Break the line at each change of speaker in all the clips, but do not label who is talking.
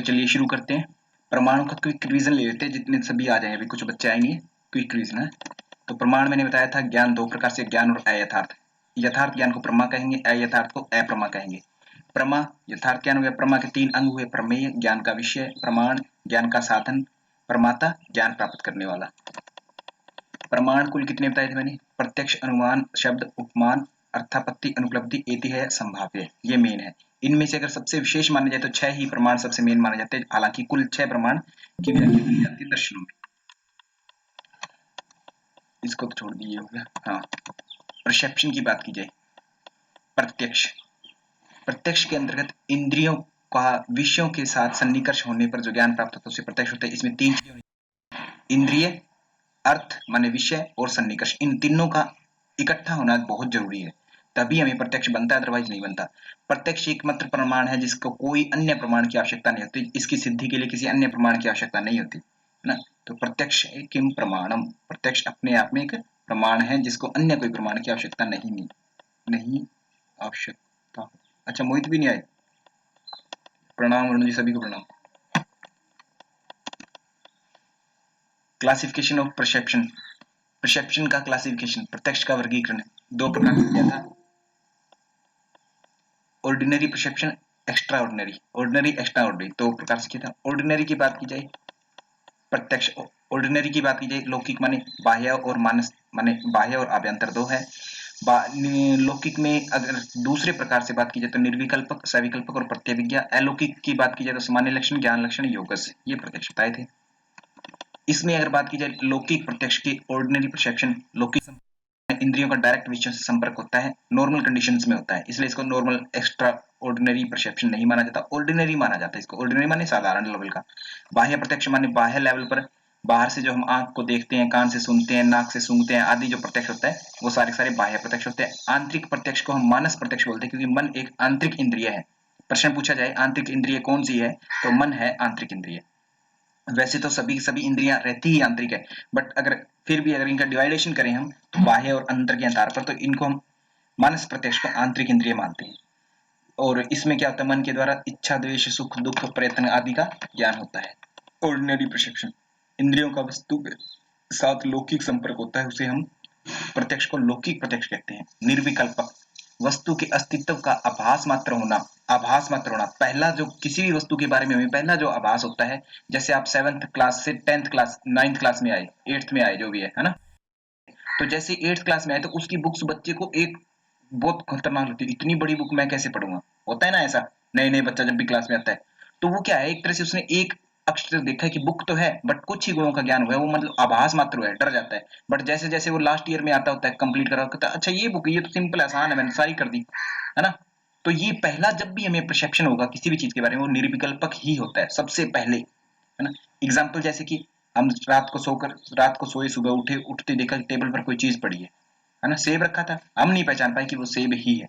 चलिए शुरू करते हैं। प्रमाणों का क्विक रिवीजन ले लेते हैं, जितने सभी आ जाए, अभी कुछ बच्चे आएंगे। क्विक रिवीजन है। तो प्रमाण मैंने बताया था, ज्ञान दो प्रकार से, ज्ञान और अयथार्थ। यथार्थ ज्ञान को प्रमा कहेंगे, अयथार्थ को अप्रमा कहेंगे। प्रमा यथार्थ ज्ञान हो गया, प्रमा के तीन अंग हुए, प्रमेय ज्ञान का विषय, प्रमाण ज्ञान का साधन, प्रमाता ज्ञान प्राप्त करने वाला। प्रमाण कुल कितने बताए थे मैंने? प्रत्यक्ष, अनुमान, शब्द, उपमान, अर्थापत्ति, अनुपलब्धि, एतिह्य, संभाव्य, ये मेन है। इनमें से अगर सबसे विशेष माने जाए तो 6 ही प्रमाण सबसे मेन माने जाते हैं, हालांकि कुल 6 प्रमाण की व्याख्या की जाती है दर्शनों में। इसको तो छोड़ दिए हो गया। हाँ, परसेप्शन की बात की जाए, प्रत्यक्ष प्रत्यक्ष के अंतर्गत इंद्रियों का विषयों के साथ सन्निकर्ष होने पर जो ज्ञान प्राप्त होता है उसे प्रत्यक्ष होता है। इसमें 3 चीजें, इंद्रिय, अर्थ माने विषय और सन्निकर्ष, इन तीनों का इकट्ठा होना बहुत जरूरी है, तभी हमें प्रत्यक्ष बनता है, अदरवाइज नहीं बनता। प्रत्यक्ष एकमात्र प्रमाण है जिसको कोई अन्य प्रमाण की आवश्यकता नहीं होती, इसकी सिद्धि के लिए किसी अन्य प्रमाण की आवश्यकता नहीं होती है ना। तो प्रत्यक्ष किम प्रमाणम, प्रत्यक्ष अपने आप में एक प्रमाण है जिसको अन्य कोई प्रमाण की आवश्यकता नहीं आवश्यकता। अच्छा, मोहित भी नहीं आए, प्रणाम वरुण जी, सभी को प्रणाम। क्लासिफिकेशन ऑफ परसेप्शन, परसेप्शन का क्लासिफिकेशन, प्रत्यक्ष का वर्गीकरण दो प्रकार से किया था, ordinary perception, extra ordinary. Ordinary, extra ordinary दो प्रकार से किया था। ऑर्डिनरी की बात की जाए, प्रत्यक्ष ऑर्डिनरी की बात की जाए, लौकिक माने बाह्य और मानस माने बाह्य और आभ्यंतर दो है। लौकिक में अगर दूसरे प्रकार से बात की जाए तो निर्विकल्पक, सविकल्पक और प्रत्यभिज्ञा। अलौकिक की बात की जाए तो सामान्य लक्षण, ज्ञान लक्षण, योगस, ये प्रत्यक्ष बताए थे। इसमें अगर बात की जाए लौकिक प्रत्यक्ष की, ऑर्डिनरी परसेप्शन, लौकिक इंद्रियों का डायरेक्ट विषयों से संपर्क होता है, नॉर्मल कंडीशंस में होता है, इसलिए इसको नॉर्मल एक्स्ट्रा ऑर्डिनरी परसेप्शन नहीं माना जाता, ऑर्डिनरी माना जाता है इसको। ऑर्डिनरी माने साधारण लेवल का। बाह्य प्रत्यक्ष माने बाह्य लेवल पर, बाहर से जो हम आंख को देखते हैं, कान से सुनते हैं, नाक से सूंघते हैं आदि जो प्रत्यक्ष होता है वो सारे सारे बाह्य प्रत्यक्ष होते हैं। आंतरिक प्रत्यक्ष को हम मानस प्रत्यक्ष बोलते हैं, क्योंकि मन एक आंतरिक इंद्रिय है। प्रश्न पूछा जाए आंतरिक इंद्रिय कौन सी है, तो मन है आंतरिक इंद्रिय। वैसे तो सभी इंद्रियां रहती ही आंतरिक है, बट अगर फिर भी अगर इनका डिवाइडेशन करें हम तो बाह्य और अंतर के आधार पर, तो इनको हम मानस प्रत्यक्ष को आंतरिक इंद्रिय मानते हैं। और इसमें क्या होता है, मन के द्वारा इच्छा, द्वेष, सुख, दुख, प्रयत्न आदि का ज्ञान होता है। ऑर्डिनरी परसेप्शन, इंद्रियों का वस्तु के साथ लौकिक संपर्क होता है, उसे हम प्रत्यक्ष को लौकिक प्रत्यक्ष कहते हैं। निर्विकल्पक, वस्तु के अस्तित्व का आभास मात्र होना, पहला जो किसी भी वस्तु के बारे में हमें पहला जो आभास होता है, जैसे आप 7th क्लास से 10th क्लास 9th क्लास में आए, 8th में आए, जो भी है ना, तो जैसे 8th क्लास में आए तो उसकी बुक्स बच्चे को एक बहुत खतरनाक लगती है, इतनी बड़ी बुक मैं कैसे पढ़ूंगा, होता है ना ऐसा, नए नए बच्चा जब भी क्लास में आता है। तो वो क्या है, एक तरह से उसने एक अक्षर देखा है कि बुक तो है बट कुछ ही गुणों का ज्ञान हुआ है, वो मतलब आभास मात्र हुआ है, डर जाता है। बट जैसे जैसे वो लास्ट ईयर में आता होता है, कंप्लीट करा होता है, अच्छा ये बुक, ये तो सिंपल आसान है, मैंने सारी कर दी, है ना। तो ये पहला जब भी हमें परसेप्शन होगा किसी भी चीज के बारे में, वो निर्विकल्पक ही होता है सबसे पहले, है ना। एग्जाम्पल जैसे कि हम रात को सोए, सुबह उठे, उठते देखा कि टेबल पर कोई चीज पड़ी है ना, सेब रखा था, हम नहीं पहचान पाए कि वो सेब ही है,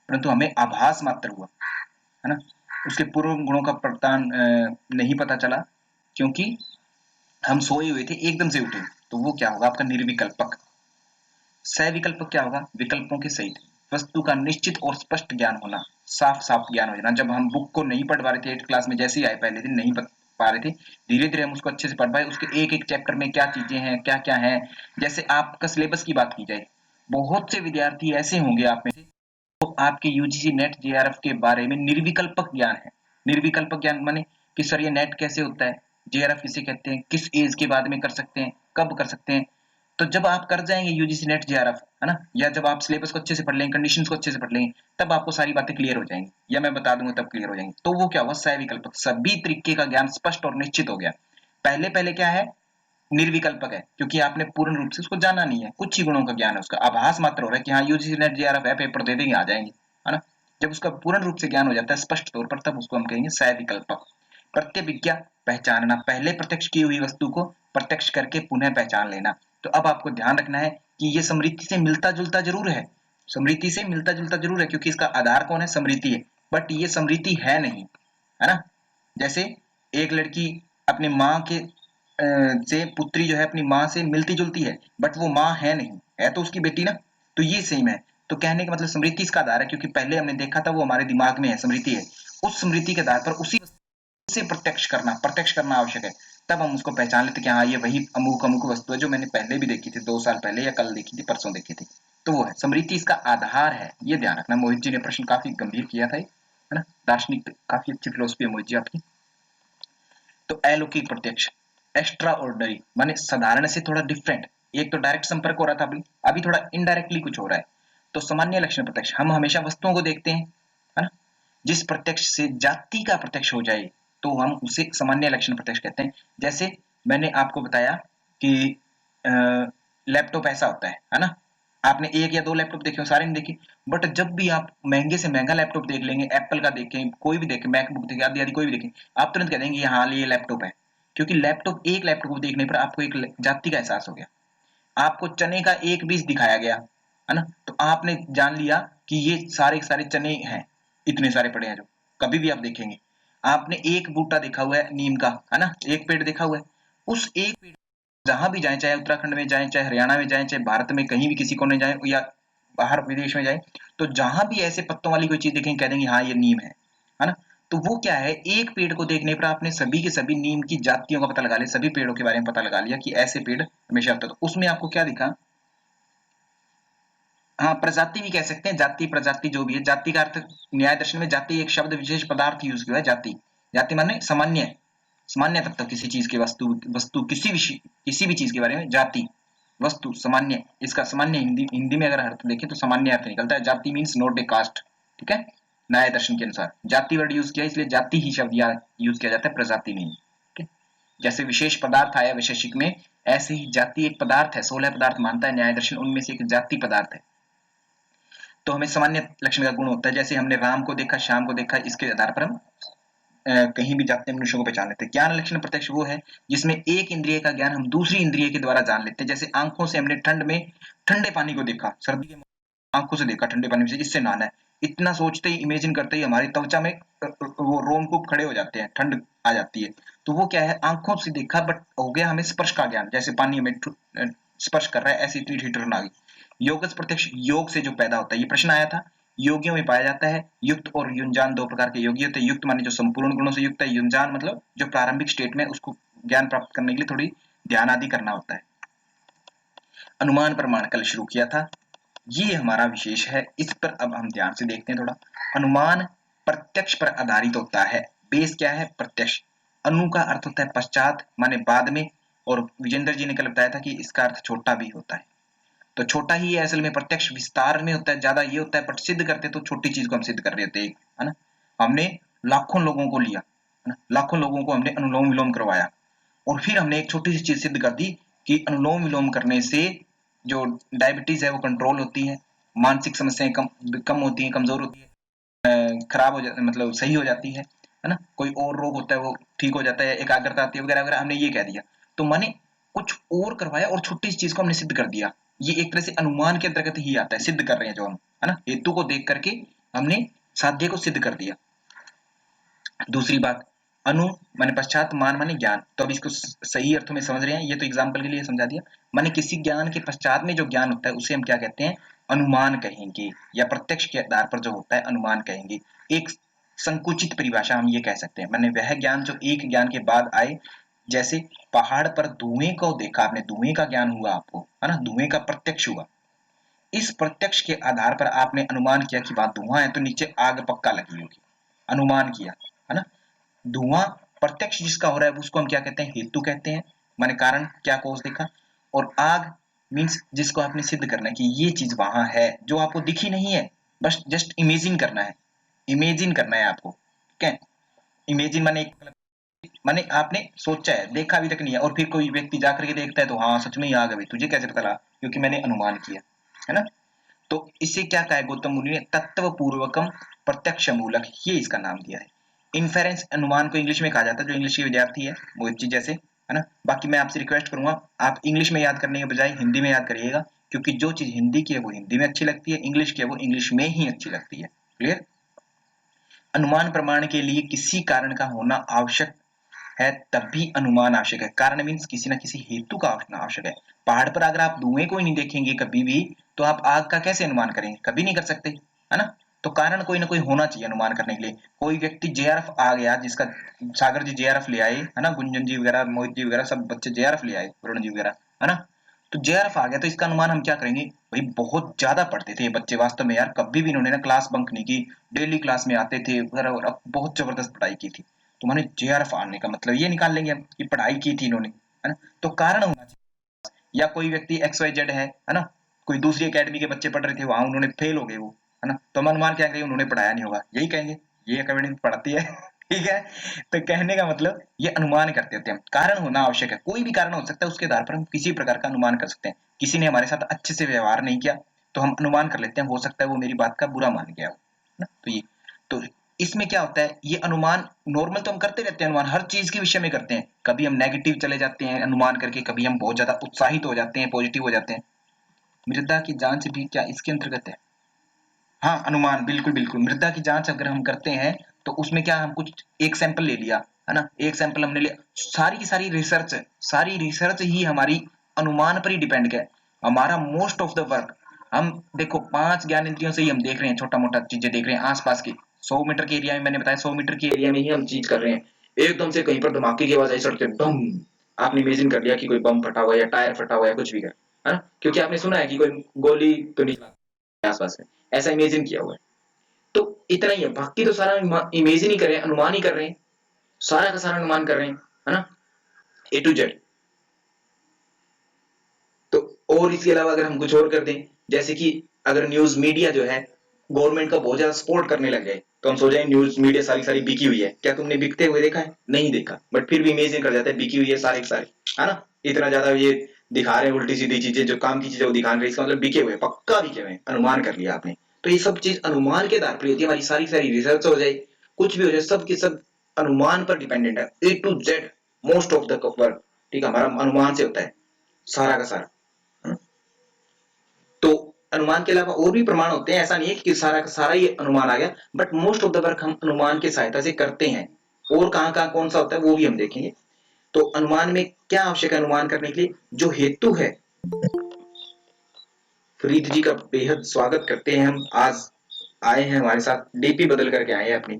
परंतु हमें आभास मात्र हुआ, है ना। उसके पूर्व गुणों का प्रदान नहीं पता चला, क्योंकि हम सोए हुए थे, एकदम से उठे, तो वो क्या होगा आपका निर्विकल्पक। सविकल्पक क्या होगा, विकल्पों के सहित, वस्तु का निश्चित और स्पष्ट ज्ञान होना, साफ साफ ज्ञान हो जाना। जब हम बुक को नहीं पढ़ पा रहे थे 8th क्लास में, जैसे ही आए पहले दिन नहीं पा रहे थे, धीरे धीरे हम उसको अच्छे से पढ़ पाए, उसके एक एक चैप्टर में क्या चीजें हैं, क्या क्या है। जैसे आपका सिलेबस की बात की जाए, बहुत से विद्यार्थी ऐसे होंगे आप में से, तो आपके यूजीसी नेट जेआरएफ के बारे में निर्विकल्पक ज्ञान है। निर्विकल्पक ज्ञान माने कि सर ये नेट कैसे होता है, जेआरएफ किसे कहते हैं, किस एज के बाद में कर सकते हैं, कब कर सकते हैं। तो जब आप कर जाएंगे यूजीसी नेट जेआरएफ, है ना, या जब आप सिलेबस को अच्छे से पढ़ लेंगे, कंडीशंस को अच्छे से पढ़ लेंगे, तब आपको सारी बातें क्लियर हो जाएंगी, या मैं बता दूंगा तब क्लियर हो जाएंगी। तो वो क्या हुआ, सविकल्पक, सभी तरीके का ज्ञान स्पष्ट और निश्चित हो गया। पहले पहले क्या है, निर्विकल्पक है, क्योंकि आपने पूर्ण रूप से उसको जाना नहीं है, कुछ ही गुणों का ज्ञान है, उसका आभास मात्र हो रहा है कि हाँ यूजीसी नेट जेआरएफ है, पेपर दे देंगे, आ जाएंगे, है ना। जब उसका पूर्ण रूप से ज्ञान हो जाता है स्पष्ट तौर पर, तब उसको हम कहेंगे सविकल्पक। प्रत्यभिज्ञा, पहचानना, पहले प्रत्यक्ष की हुई वस्तु को प्रत्यक्ष करके पुनः पहचान लेना। तो अब आपको ध्यान रखना है कि ये स्मृति से मिलता जुलता जरूर है, स्मृति से मिलता जुलता जरूर है, क्योंकि इसका आधार कौन है, स्मृति है, बट ये स्मृति है नहीं, है ना। जैसे एक लड़की अपनी माँ के से, पुत्री जो है अपनी माँ से मिलती जुलती है, बट वो माँ है नहीं, है तो उसकी बेटी ना। तो ये सेम है, तो कहने का मतलब स्मृति इसका आधार है, क्योंकि पहले हमने देखा था वो हमारे दिमाग में है, स्मृति है, उस स्मृति के आधार पर उसी से प्रत्यक्ष करना आवश्यक है, तब हम उसको पहचान लेते कि हाँ ये वही अमुक अमुक वस्तु है जो मैंने पहले भी देखी थी, 2 साल पहले या कल देखी थी, परसों देखी थी। तो वो है स्मृति, इसका आधार है, ये ध्यान रखना। मोहित जी ने प्रश्न काफी गंभीर किया था, है ना, दार्शनिक, काफी अच्छी फिलोसफी है मोहित जी आपकी। तो अलौकिक प्रत्यक्ष, एक्स्ट्रा ऑर्डिनरी माने साधारण से थोड़ा डिफरेंट। एक तो डायरेक्ट संपर्क हो रहा था, अभी थोड़ा इनडायरेक्टली कुछ हो रहा है। तो सामान्य लक्षण प्रत्यक्ष, हम हमेशा वस्तुओं को देखते हैं, है ना। जिस प्रत्यक्ष से जाति का प्रत्यक्ष हो जाए तो हम उसे सामान्य लक्षण प्रत्यक्ष कहते हैं। जैसे मैंने आपको बताया कि लैपटॉप ऐसा होता है ना। आपने एक या दो लैपटॉप देखे हो, सारे नहीं देखे, बट जब भी आप महंगे से महंगा लैपटॉप देख लेंगे, एप्पल का देखें, कोई भी देखें, मैकबुक देखें, आदि आदि कोई भी देखें, आप तुरंत कह देंगे हाँ ये लैपटॉप है, क्योंकि एक लैपटॉप को देखने पर आपको एक जाति का एहसास हो गया। आपको चने का एक बीज दिखाया गया, है ना, तो आपने जान लिया कि ये सारे सारे चने हैं, इतने सारे पड़े हैं जो कभी भी आप देखेंगे। आपने एक बूटा देखा हुआ है नीम का, है ना, एक पेड़ देखा हुआ है, उस एक पेड़ जहां भी जाए, चाहे उत्तराखंड में जाए, चाहे हरियाणा में जाए, चाहे भारत में कहीं भी किसी कोने जाए या बाहर विदेश में जाए, तो जहां भी ऐसे पत्तों वाली कोई चीज देखेंगे कह देंगे हाँ ये नीम है ना। तो वो क्या है, एक पेड़ को देखने पर आपने सभी के सभी नीम की जातियों का पता लगा लिया, सभी पेड़ों के बारे में पता लगा लिया कि ऐसे पेड़ हमेशा होता है। तो उसमें आपको क्या दिखा, हाँ प्रजाति भी कह सकते हैं, जाति प्रजाति जो भी है। जाति का अर्थ न्याय दर्शन में जाति एक शब्द विशेष पदार्थ यूज किया है। जाति, जाति माने सामान्य, सामान्य तत्व किसी चीज के, वस्तु किसी भी चीज के बारे में जाति, वस्तु सामान्य, इसका सामान्य हिंदी हिंदी में अगर अर्थ देखें तो सामान्य अर्थ निकलता है। जाति मीन्स नॉट ए कास्ट, ठीक है, न्याय दर्शन के अनुसार जाति वर्ड यूज किया, इसलिए जाति ही शब्द यूज किया जाता है, प्रजाति नहीं। ठीक है, जैसे विशेष पदार्थ आया वैशेषिक में, ऐसे ही जाति एक पदार्थ है, 16 पदार्थ मानता है न्याय दर्शन, उनमें से एक जाति पदार्थ है। तो हमें सामान्य लक्षण का गुण होता है, जैसे हमने राम को देखा, श्याम को देखा, इसके आधार पर हम कहीं भी जाते हैं मनुष्यों को पहचान लेते हैं। ज्ञान लक्षण प्रत्यक्ष वो है जिसमें एक इंद्रिय का ज्ञान हम दूसरी इंद्रिय के द्वारा जान लेते हैं। जैसे आंखों से हमने ठंड में ठंडे पानी को देखा, सर्दी के आंखों से देखा ठंडे पानी में से इससे नहाना है, इतना सोचते ही इमेजिन करते ही हमारी त्वचा में वो रोमकूप खड़े हो जाते हैं, ठंड आ जाती है। तो वो क्या है, आंखों से देखा, बट हो गया हमें स्पर्श का ज्ञान, जैसे पानी हमें स्पर्श कर रहा है, ऐसी इतनी ठिठुरन आ गई। योगज प्रत्यक्ष योग से जो पैदा होता है, ये प्रश्न आया था, योगियों में पाया जाता है। युक्त और युंजान दो प्रकार के योगी होते हैं। युक्त माने जो संपूर्ण गुणों से युक्त है, युंजान मतलब जो प्रारंभिक स्टेट में उसको ज्ञान प्राप्त करने के लिए थोड़ी ध्यान आदि करना होता है। अनुमान प्रमाण कल शुरू किया था, ये हमारा विशेष है, इस पर अब हम ध्यान से देखते हैं थोड़ा। अनुमान प्रत्यक्ष पर आधारित होता है। बेस क्या है, प्रत्यक्ष। अनु का अर्थ होता है पश्चात माने बाद में, और विजेंद्र जी ने कल बताया था कि इसका अर्थ छोटा भी होता है। तो छोटा ही है असल में, प्रत्यक्ष विस्तार में होता है, ज्यादा ये होता है, बट सिद्ध करते तो छोटी चीज को हम सिद्ध कर रहे होते हैं, है ना। हमने लाखों लोगों को लिया, है ना, लाखों लोगों को हमने अनुलोम विलोम करवाया, और फिर हमने एक छोटी सी चीज सिद्ध कर दी कि अनुलोम विलोम करने से जो डायबिटीज है वो कंट्रोल होती है, मानसिक समस्याएं कम कम होती हैं, कमजोर होती है, खराब हो जाती, मतलब सही हो जाती है ना, कोई और रोग होता है वो ठीक हो जाता है, एकाग्रता आती है वगैरह वगैरह, हमने ये कह दिया। तो माने कुछ और करवाया और छोटी सी चीज को हमने सिद्ध कर दिया। ये एक तरह से अनुमान के अंतर्गत ही आता है, सिद्ध कर रहे हैं जो हम, है ना, हेतु को देख करके हमने साध्य को सिद्ध कर दिया। दूसरी बात, अनु माने पश्चात, मान माने ज्ञान। तो अब इसको सही अर्थों में समझ रहे हैं, ये तो एग्जाम्पल के लिए समझा दिया। माने किसी ज्ञान के पश्चात में जो ज्ञान होता है उसे हम क्या कहते हैं, अनुमान कहेंगे, या प्रत्यक्ष के आधार पर जो होता है अनुमान कहेंगे। एक संकुचित परिभाषा हम ये कह सकते हैं, माने वह ज्ञान जो एक ज्ञान के बाद आए। जैसे पहाड़ पर धुएं को देखा आपने, धुएं का ज्ञान हुआ आपको, है ना, धुएं का प्रत्यक्ष हुआ। इस प्रत्यक्ष के आधार पर आपने अनुमान किया कि वहां धुआं है तो नीचे आग पक्का लगी होगी, अनुमान किया, है ना। धुआं प्रत्यक्ष जिसका हो रहा है उसको हम क्या कहते हैं, हेतु कहते हैं, माने कारण, क्या कॉज देखा। और आग मीन्स जिसको आपने सिद्ध करना है कि ये चीज वहां है, जो आपको दिखी नहीं है, बस जस्ट इमेजिन करना है, इमेजिन करना है आपको, ठीक है। इमेजिन माने आपने सोचा है, देखा अभी तक नहीं है, और फिर कोई व्यक्ति जाकर के देखता है तो हाँ सच में ही आग है, तुझे कैसे पता लगा, क्योंकि मैंने अनुमान किया, है ना। तो इससे क्या कहा है गौतम मुनि ने, तत्व पूर्वकम प्रत्यक्ष मूलक, ये इसका नाम दिया है। इन्फेरेंस अनुमान को इंग्लिश में कहा जाता है, जो इंग्लिश के विद्यार्थी है मोहित जी जैसे, है ना। बाकी मैं आपसे रिक्वेस्ट करूंगा आप इंग्लिश में याद करने के बजाय हिंदी में याद करिएगा, क्योंकि जो चीज हिंदी की है वो हिंदी में अच्छी लगती है, इंग्लिश की है वो इंग्लिश में ही अच्छी लगती है। क्लियर। अनुमान प्रमाण के लिए किसी कारण का होना आवश्यक है, तब भी अनुमान आवश्यक है। कारण मीन्स किसी ना किसी हेतु का होना आवश्यक है। पहाड़ पर अगर आप धुएं को ही नहीं देखेंगे कभी भी, तो आप आग का कैसे अनुमान करेंगे, कभी नहीं कर सकते, है ना। तो कारण कोई ना कोई होना चाहिए अनुमान करने के लिए। कोई व्यक्ति जेआरएफ आ गया, जिसका सागर जी जेआरएफ ले आए, है ना, गुंजन जी वगैरह, मोहित जी वगैरह सब बच्चे जेआरएफ ले आए, वरुण जी वगैरह, है ना, तो जेआरएफ आ गया तो इसका अनुमान हम क्या करेंगे, भाई बहुत ज्यादा पढ़ते थे ये बच्चे वास्तव में यार, कभी भी इन्होंने ना क्लास बंक नहीं की, डेली क्लास में आते थे वगैरह और अब बहुत जबरदस्त पढ़ाई की थी, तो मैंने जेआरएफ आने का मतलब ये निकाल लेंगे हम कि पढ़ाई की थी इन्होंने, है ना, तो कारण होना चाहिए। या कोई व्यक्ति एक्स वाई जेड है ना, कोई दूसरी एकेडमी के बच्चे पढ़ रहे थे वहां, उन्होंने फेल हो गए वो, है ना, तो हम अनुमान क्या करेंगे, उन्होंने पढ़ाया नहीं होगा, यही कहेंगे, ये एकेडमी पढ़ती है ठीक है। तो कहने का मतलब ये अनुमान करते होते हैं, कारण होना आवश्यक है, कोई भी कारण हो सकता है, उसके आधार पर हम किसी प्रकार का अनुमान कर सकते हैं। किसी ने हमारे साथ अच्छे से व्यवहार नहीं किया तो हम अनुमान कर लेते हैं, हो सकता है वो मेरी बात का बुरा मान गया हो, है ना, तो ये, तो इसमें क्या होता है, ये अनुमान नॉर्मल तो हम करते रहते हैं, अनुमान हर चीज के विषय में करते हैं, कभी हम नेगेटिव चले जाते हैं अनुमान करके, कभी हम बहुत ज्यादा उत्साहित हो जाते हैं, पॉजिटिव हो जाते हैं। मृदा की जांच भी क्या इसके अंतर्गत है? हाँ, अनुमान, बिल्कुल बिल्कुल, मृदा की जांच अगर हम करते हैं तो उसमें क्या, हम कुछ एक सैंपल ले लिया, है ना, एक सैंपल हमने लिया, सारी की सारी रिसर्च ही हमारी अनुमान पर ही डिपेंड है। हमारा मोस्ट ऑफ द वर्क, हम देखो 5 ज्ञान इंद्रियों से ही हम देख रहे हैं, छोटा मोटा चीजें देख रहे हैं आसपास की, 100 मीटर के एरिया में, मैंने बताया 100 मीटर के एरिया में ही हम चीज कर रहे हैं, एकदम से कहीं पर धमाके की आवाज आई सड़क पे बम, आपने इमेजिन कर लिया कि कोई बम फटा हुआ है या टायर फटा हुआ है, कुछ भी है ना, क्योंकि आपने सुना है कि कोई गोली तो नहीं आसपास में, ऐसा इमेजिन किया हुआ है। तो इतना ही है, बाकी तो सारा इमेजिन ही कर रहे हैं, अनुमान ही कर रहे हैं, सारा का सारा अनुमान कर रहे हैं, है ना, ए टू जेड। तो और इसके अलावा अगर हम कुछ और कर दें, जैसे कि अगर न्यूज मीडिया जो है गवर्नमेंट का बहुत ज्यादा सपोर्ट करने लग गए, तो हम सोच न्यूज मीडिया सारी सारी बिकी हुई है, क्या तुमने बिकते हुए देखा है? नहीं देखा, बट फिर भी इमेजिन कर जाते हैं बिकी हुई है सारे सारे, है ना, इतना ज्यादा ये दिखा रहे हैं उल्टी सीधी चीजें, जो काम की चीजें वो दिखा रहे हैं, इसका मतलब बिके हुए, पक्का बिके हुए, अनुमान कर लिया आपने। तो ये सब चीज अनुमान के आधार पर होती है, हमारी सारी सारी रिसर्च हो जाए, कुछ भी हो जाए, सब की सब अनुमान पर डिपेंडेंट है, A to Z, most of the work, ठीक है, हमारा अनुमान से होता है सारा का सारा। तो अनुमान के अलावा और भी प्रमाण होते हैं, ऐसा नहीं है कि सारा का सारा ही अनुमान आ गया, but most of the work हम अनुमान की सहायता से करते हैं। और कहाँ कहाँ कौन सा होता है वो भी हम देखेंगे। तो अनुमान में क्या आवश्यक है अनुमान करने के लिए, जो हेतु है। फरीद जी का बेहद स्वागत करते हैं हम, आज आए हैं हमारे साथ, डीपी बदल करके आए हैं अपनी।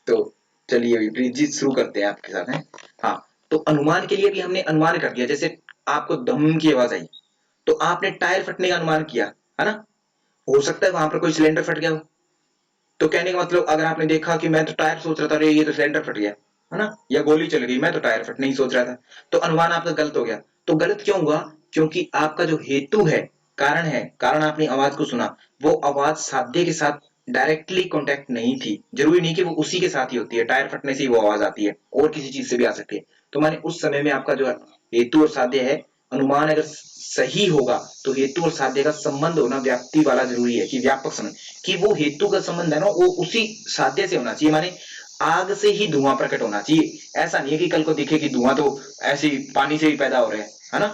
तो चलिए अभी प्रीत जी शुरू करते हैं आपके साथ, है हाँ। तो अनुमान के लिए भी हमने अनुमान कर दिया, जैसे आपको दम की आवाज आई तो आपने टायर फटने का अनुमान किया, है ना, हो सकता है वहां पर कोई सिलेंडर फट गया हो, तो कहने का मतलब अगर आपने देखा कि मैं तो टायर सोच रहा था, अरे ये तो सिलेंडर फट गया, है ना, या गोली चल गई, मैं तो टायर फटने ही सोच रहा था, तो अनुमान आपका गलत हो गया। तो गलत क्यों हुआ? क्योंकि आपका जो हेतु है, कारण है, कारण आपने आवाज को सुना, वो आवाज साध्य के साथ डायरेक्टली कॉन्टेक्ट नहीं थी, जरूरी नहीं कि वो उसी के साथ ही होती है, टायर फटने से ही वो आवाज आती है, और किसी चीज से भी आ सकती है। तो माने उस समय में आपका जो हेतु और साध्य है, अनुमान अगर सही होगा तो हेतु और साध्य का संबंध होना व्याप्ति वाला जरूरी है, कि व्यापक संबंध, कि वो हेतु का संबंध है ना, वो उसी साध्य से होना चाहिए, माने आग से ही धुआं प्रकट होना चाहिए। ऐसा नहीं है कि कल को दिखे कि धुआं तो ऐसे पानी से ही पैदा हो रहे हैं, है ना,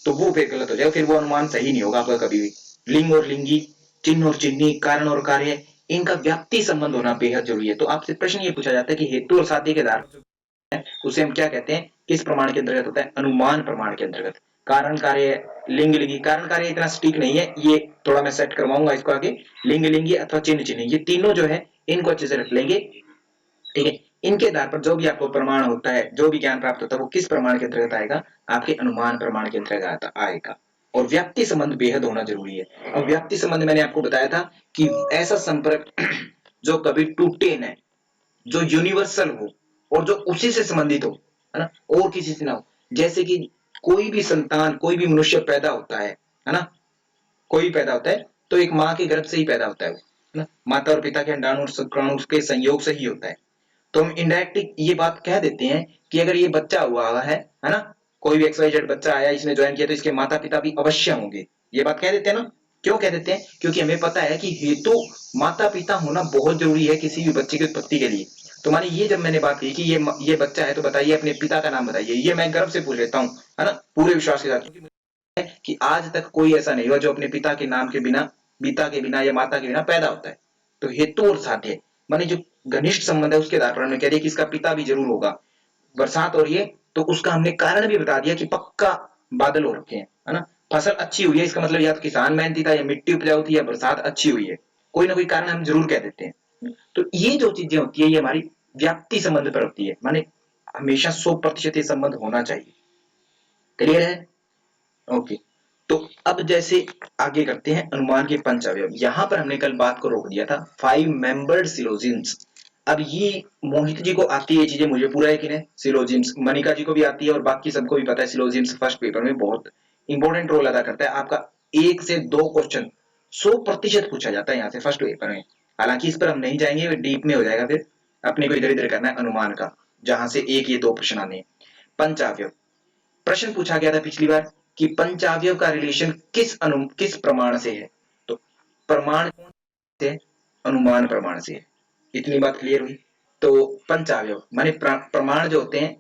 तो वो फिर गलत हो जाएगा, फिर वो अनुमान सही नहीं होगा आपका कभी भी। लिंग और लिंगी, चिन्ह और चिन्ही, कारण और कार्य, इनका व्याप्ति संबंध होना बेहद जरूरी है। तो आपसे प्रश्न ये पूछा जाता है कि हेतु और साध्य के आधार उसे हम क्या कहते हैं, किस प्रमाण के अंतर्गत होता है? अनुमान प्रमाण के अंतर्गत। कारण कार्य, लिंग लिंगी, कारण कार्य इतना सटीक नहीं है, ये थोड़ा मैं सेट करवाऊंगा इसको आगे। लिंग लिंगी अथवा चिन्ह चिन्ह, ये तीनों जो है इनको अच्छे से रख लेंगे, ठीक है। इनके आधार पर जो भी आपको प्रमाण होता है, जो भी ज्ञान प्राप्त होता है, वो किस प्रमाण के अंतर्गत आएगा? आपके अनुमान प्रमाण के अंतर्गत आएगा। और व्याप्ति संबंध बेहद होना जरूरी है। और व्याप्ति संबंध मैंने आपको बताया था कि ऐसा संपर्क जो कभी टूटे न, जो यूनिवर्सल हो और जो उसी से संबंधित हो, है ना, और किसी से ना हो। जैसे कि कोई भी संतान, कोई भी मनुष्य पैदा होता है ना, कोई पैदा होता है तो एक माँ के गर्भ से ही पैदा होता है वो, है ना, माता और पिता के अंडाणु और शुक्राणु के संयोग से ही होता है। तो हम इनडायरेक्टली ये बात कह देते हैं कि अगर ये बच्चा हुआ है ना, कोई भी XYZ बच्चा आया, इसने ज्वाइन किया, तो इसके माता पिता भी अवश्य होंगे, ये बात कह देते हैं ना। क्यों कह देते हैं? क्योंकि हमें पता है कि हेतु माता पिता होना बहुत जरूरी है किसी भी बच्चे की उत्पत्ति के लिए। तो माने ये जब मैंने बात की कि ये बच्चा है, तो बताइए अपने पिता का नाम बताइए, ये मैं गर्व से पूछ लेता हूँ, है ना, पूरे विश्वास के साथ, कि आज तक कोई ऐसा नहीं हुआ जो अपने पिता के नाम के बिना, पिता के बिना या माता के बिना पैदा होता है। तो हेतु और साध्य माने जो घनिष्ठ संबंध है उसके आधार पर हमने कह दिया कि इसका पिता भी जरूर होगा। बरसात हो रही है तो उसका हमने कारण भी बता दिया कि पक्का बादल हो रखे हैं, है ना,
फसल अच्छी हुई है इसका मतलब या तो किसान मेहनती था या मिट्टी उपजाऊ थी या बरसात अच्छी हुई है, कोई ना कोई कारण हम जरूर कह देते हैं। तो ये जो चीजें होती है ये हमारी व्याप्ति संबंध पर होती है, माने हमेशा 100% ये संबंध होना चाहिए। क्लियर है? ओके। तो अब जैसे आगे करते हैं अनुमान के पंच अवयव। यहां पर हमने कल बात को रोक दिया था 5 मेंबर्ड सिलोजिम्स। अब ये मोहित जी को आती है चीजें, मुझे पूरा यकीन है। सिलोजिम्स मनिका जी को भी आती है और बाकी सबको भी पता है। सिलोजिम्स फर्स्ट पेपर में बहुत इंपॉर्टेंट रोल अदा करता है। आपका 1 से 2 क्वेश्चन 100% पूछा जाता है यहाँ से फर्स्ट पेपर में। हालांकि इस पर हम नहीं जाएंगे, डीप में हो जाएगा, फिर अपने को इधर इधर करना है अनुमान का, जहां से एक ये 2 प्रश्न आने हैं। पंचावयव प्रश्न पूछा गया था पिछली बार कि पंचावयव का रिलेशन किस प्रमाण से है। तो प्रमाण कौन से है? अनुमान प्रमाण से है। इतनी बात क्लियर हुई। तो पंचावयव माने प्रमाण जो होते हैं,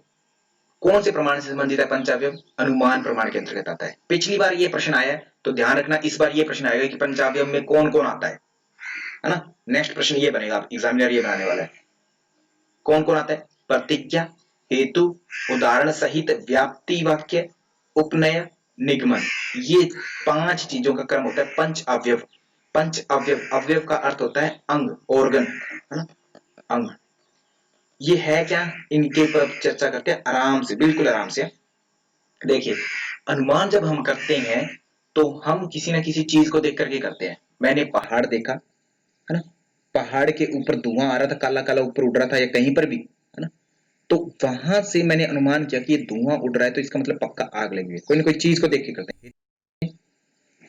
कौन से प्रमाण से संबंधित है पंचावयव? अनुमान प्रमाण के अंतर्गत आता है। पिछली बार ये प्रश्न आया है तो ध्यान रखना, इस बार ये प्रश्न आएगा कि पंचावयव में कौन कौन आता है ना। नेक्स्ट प्रश्न ये बनेगा, एग्जामिनर ये बनाने वाला है। कौन कौन आता है? प्रतिज्ञा, हेतु, उदाहरण सहित व्याप्ति वाक्य, उपनय, निगमन। ये 5 चीजों का क्रम होता है पंच अवयव। पंच अवयव, अवयव का अर्थ होता है अंग, ऑर्गन, है ना, अंग। ये है क्या, इनके ऊपर चर्चा करते हैं आराम से, बिल्कुल आराम से। देखिए, अनुमान जब हम करते हैं तो हम किसी ना किसी चीज को देख करके करते हैं। मैंने पहाड़ देखा, है ना, पहाड़ के ऊपर धुआं आ रहा था, काला काला ऊपर उड़ रहा था, या कहीं पर भी, है ना, तो वहां से मैंने अनुमान किया कि ये धुआं उड़ रहा है, तो इसका मतलब पक्का आग लगी हुई है। कोई ना कोई चीज को देख के करते हैं।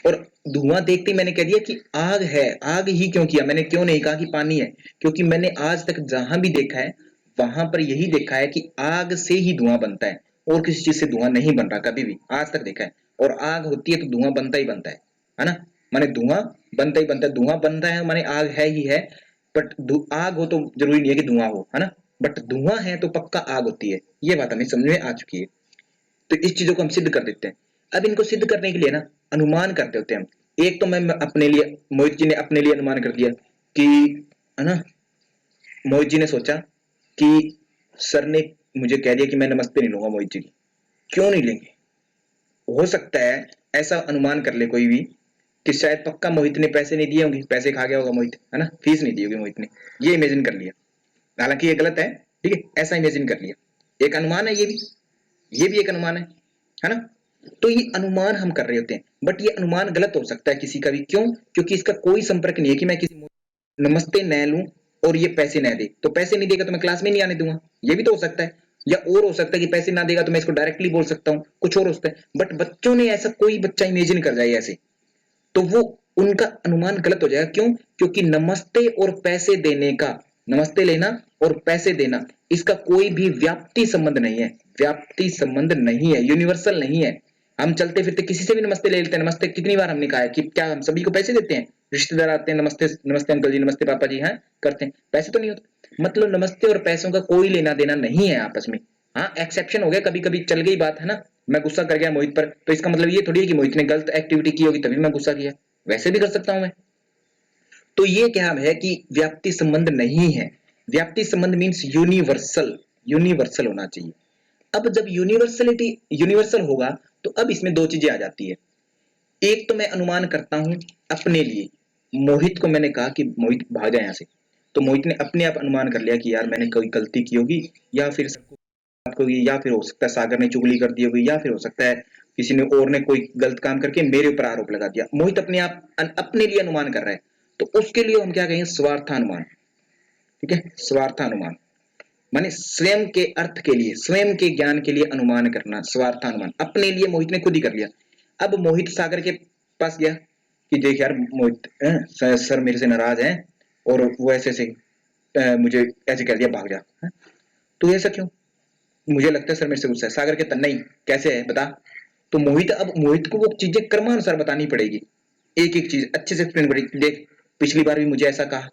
और धुआं देखते ही मैंने कह दिया कि आग है। आग ही क्यों किया, मैंने क्यों नहीं कहा कि पानी है? क्योंकि मैंने आज तक जहां भी देखा है वहां पर यही देखा है कि आग से ही धुआं बनता है, और किसी चीज से धुआं नहीं बन रहा कभी भी, आज तक देखा है। और आग होती है तो धुआं बनता ही बनता है ना। माने धुआं बनता ही बनता है, धुआं बनता है माने आग है ही है। बट आग हो तो जरूरी नहीं है कि धुआं हो, है ना। बट धुआं है तो पक्का आग होती है। ये बात हमें समझ में आ चुकी है। तो इस चीजों को हम सिद्ध कर देते हैं। अब इनको सिद्ध करने के लिए ना अनुमान करते होते हैं हम। एक तो मैं अपने लिए, मोहित जी ने अपने लिए अनुमान कर दिया कि, है ना, मोहित जी ने सोचा कि सर ने मुझे कह दिया कि मैं नमस्ते नहीं लूंगा मोहित जी की। क्यों नहीं लेंगे? हो सकता है ऐसा अनुमान कर ले कोई भी कि शायद पक्का मोहित ने पैसे नहीं दिए होंगे, पैसे खा गया होगा मोहित, है ना, फीस नहीं दी होगी मोहित ने। ये इमेजिन कर लिया, हालांकि ये गलत है, ठीक है, ऐसा इमेजिन कर लिया। एक अनुमान है ये भी एक अनुमान है ना। तो ये अनुमान हम कर रहे होते हैं, बट ये अनुमान गलत हो सकता है किसी का भी। क्यों? क्योंकि इसका कोई संपर्क नहीं है कि मैं किसी नमस्ते न लूं और ये पैसे न दे, तो पैसे नहीं देगा तो मैं क्लास में नहीं आने दूंगा, ये भी तो हो सकता है। या और हो सकता है कि पैसे ना देगा तो मैं इसको डायरेक्टली बोल सकता हूँ, कुछ और हो सकता है। बट बच्चों ने ऐसा, कोई बच्चा इमेजिन कर जाए ऐसे, तो वो उनका अनुमान गलत हो जाएगा। क्यों? क्योंकि नमस्ते और पैसे देने का, नमस्ते लेना और पैसे देना, इसका कोई भी व्याप्ति संबंध नहीं है। व्याप्ति संबंध नहीं है, यूनिवर्सल नहीं है। हम चलते फिरते किसी से भी नमस्ते ले लेते हैं। नमस्ते कितनी बार हमने कहा है कि क्या हम सभी को पैसे देते हैं? रिश्तेदार आते हैं, नमस्ते नमस्ते अंकल जी, नमस्ते पापा जी, हाँ करते हैं, पैसे तो नहीं होते। मतलब नमस्ते और पैसों का कोई लेना देना नहीं है आपस में। हाँ, एक्सेप्शन हो गया, कभी कभी चल गई बात, है ना। मैं गुस्सा कर गया मोहित पर, तो इसका मतलब ये थोड़ी है कि मोहित ने गलत एक्टिविटी की होगी तभी मैं गुस्सा किया, वैसे भी कर सकता हूं मैं। तो ये क्या है कि व्याप्ति संबंध नहीं है। व्याप्ति संबंध मीन्स यूनिवर्सल, यूनिवर्सल होना चाहिए। अब जब यूनिवर्सलिटी, यूनिवर्सल होगा तो अब इसमें दो चीजें आ जाती है। एक तो मैं अनुमान करता हूं अपने लिए। मोहित को मैंने कहा कि मोहित भाग जाए यहाँ से, तो मोहित ने अपने आप अनुमान कर लिया कि यार मैंने कोई गलती की होगी, या फिर सबको बात होगी, या फिर हो सकता है सागर ने चुगली कर दी होगी, या फिर हो सकता है किसी ने और ने कोई गलत काम करके मेरे ऊपर आरोप लगा दिया। मोहित अपने आप अपने लिए अनुमान कर रहा है, तो उसके लिए हम क्या कहेंगे? स्वार्थानुमान। ठीक है, स्वार्थानुमान माने स्वयं के अर्थ के लिए, स्वयं के ज्ञान के लिए अनुमान करना, स्वार्थानुमान। अपने लिए मोहित ने खुद ही कर लिया। अब मोहित सागर के पास गया कि देख यार मोहित, सर मेरे से नाराज हैं और वो ऐसे ऐसे मुझे ऐसे कह दिया, भाग जा। तो ऐसा क्यों? मुझे लगता है सर मेरे से गुस्सा है। सागर कहता नहीं, कैसे है बता। तो मोहित, अब मोहित को वो चीजें क्रमानुसार बतानी पड़ेगी, एक एक चीज अच्छे से एक्सप्लेन करेगी। देख, पिछली बार भी मुझे ऐसा कहा,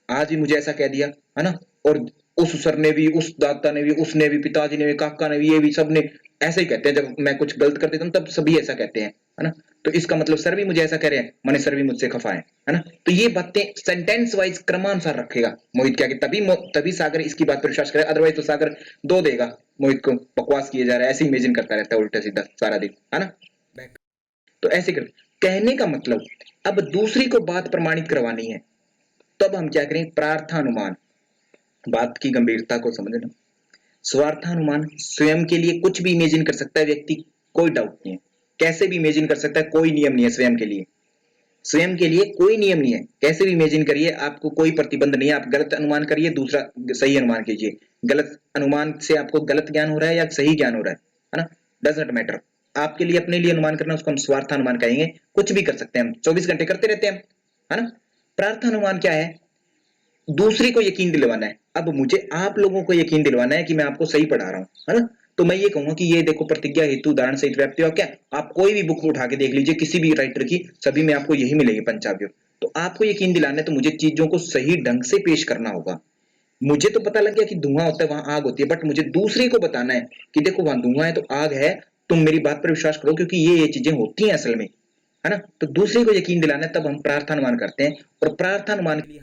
आज भी मुझे ऐसा कह दिया, है ना। और उस सर ने भी, उस दाता ने भी, उसने भी, पिताजी ने भी, काका ने भी, ये भी, सब ने ऐसे ही कहते हैं। जब मैं कुछ गलत कर देता हूँ तब सभी ऐसा कहते हैं, है ना। तो इसका मतलब सर भी मुझे ऐसा कह रहे हैं, माने सर भी मुझसे खफा है ना। तो ये बातें सेंटेंस वाइज क्रमानुसार रखेगा मोहित, क्या कि तभी तभी सागर इसकी बात पर विश्वास करे। अदरवाइज तो सागर दो देगा मोहित को, बकवास किए जा रहा है, ऐसे इमेजिन करता रहता है उल्टा सीधा सारा दिन, है ना। तो ऐसे कर, कहने का मतलब अब दूसरी को बात प्रमाणित करवानी है, तब हम क्या करें, प्रार्थानुमान। बात की गंभीरता को समझना। स्वार्थानुमान, स्वयं के लिए कुछ भी इमेजिन कर सकता है व्यक्ति, कोई डाउट नहीं है, कैसे भी इमेजिन कर सकता है, कोई नियम नहीं है स्वयं के लिए, स्वयं के लिए कोई नियम नहीं है, कैसे भी इमेजिन करिए, आपको कोई प्रतिबंध नहीं है, आप गलत अनुमान करिए, दूसरा सही अनुमान कीजिए, गलत अनुमान से आपको गलत ज्ञान हो रहा है या सही ज्ञान हो रहा है ना, डजंट मैटर, आपके लिए अपने लिए अनुमान करना, उसको हम स्वार्थानुमान कहेंगे, कुछ भी कर सकते हैं हम, 24 घंटे करते रहते हैं हम, है ना। प्रार्थानुमान क्या है, दूसरे को यकीन दिलवाना है, अब मुझे आप लोगों को यकीन दिलवाना है कि मैं आपको सही पढ़ा रहा हूं, है ना, तो मैं ये कहूंगा कि ये देखो प्रतिज्ञा हेतु उदाहरण सहित व्याप्ति वाक्य, आप कोई भी बुक उठा के देख लीजिए किसी भी राइटर की, सभी में आपको यही मिलेगी पंचावयव। तो आपको यकीन दिलाना है तो मुझे चीजों को सही ढंग से पेश करना होगा। मुझे तो पता लग गया कि धुआं होता है, वहां आग होती है, बट मुझे दूसरे को बताना है कि देखो वहां धुआं है तो आग है, तुम मेरी बात पर विश्वास करो क्योंकि ये चीजें होती हैं असल में, है ना। तो दूसरे को यकीन दिलाना है, तब हम प्रार्थानुमान करते हैं, और प्रार्थानुमान के लिए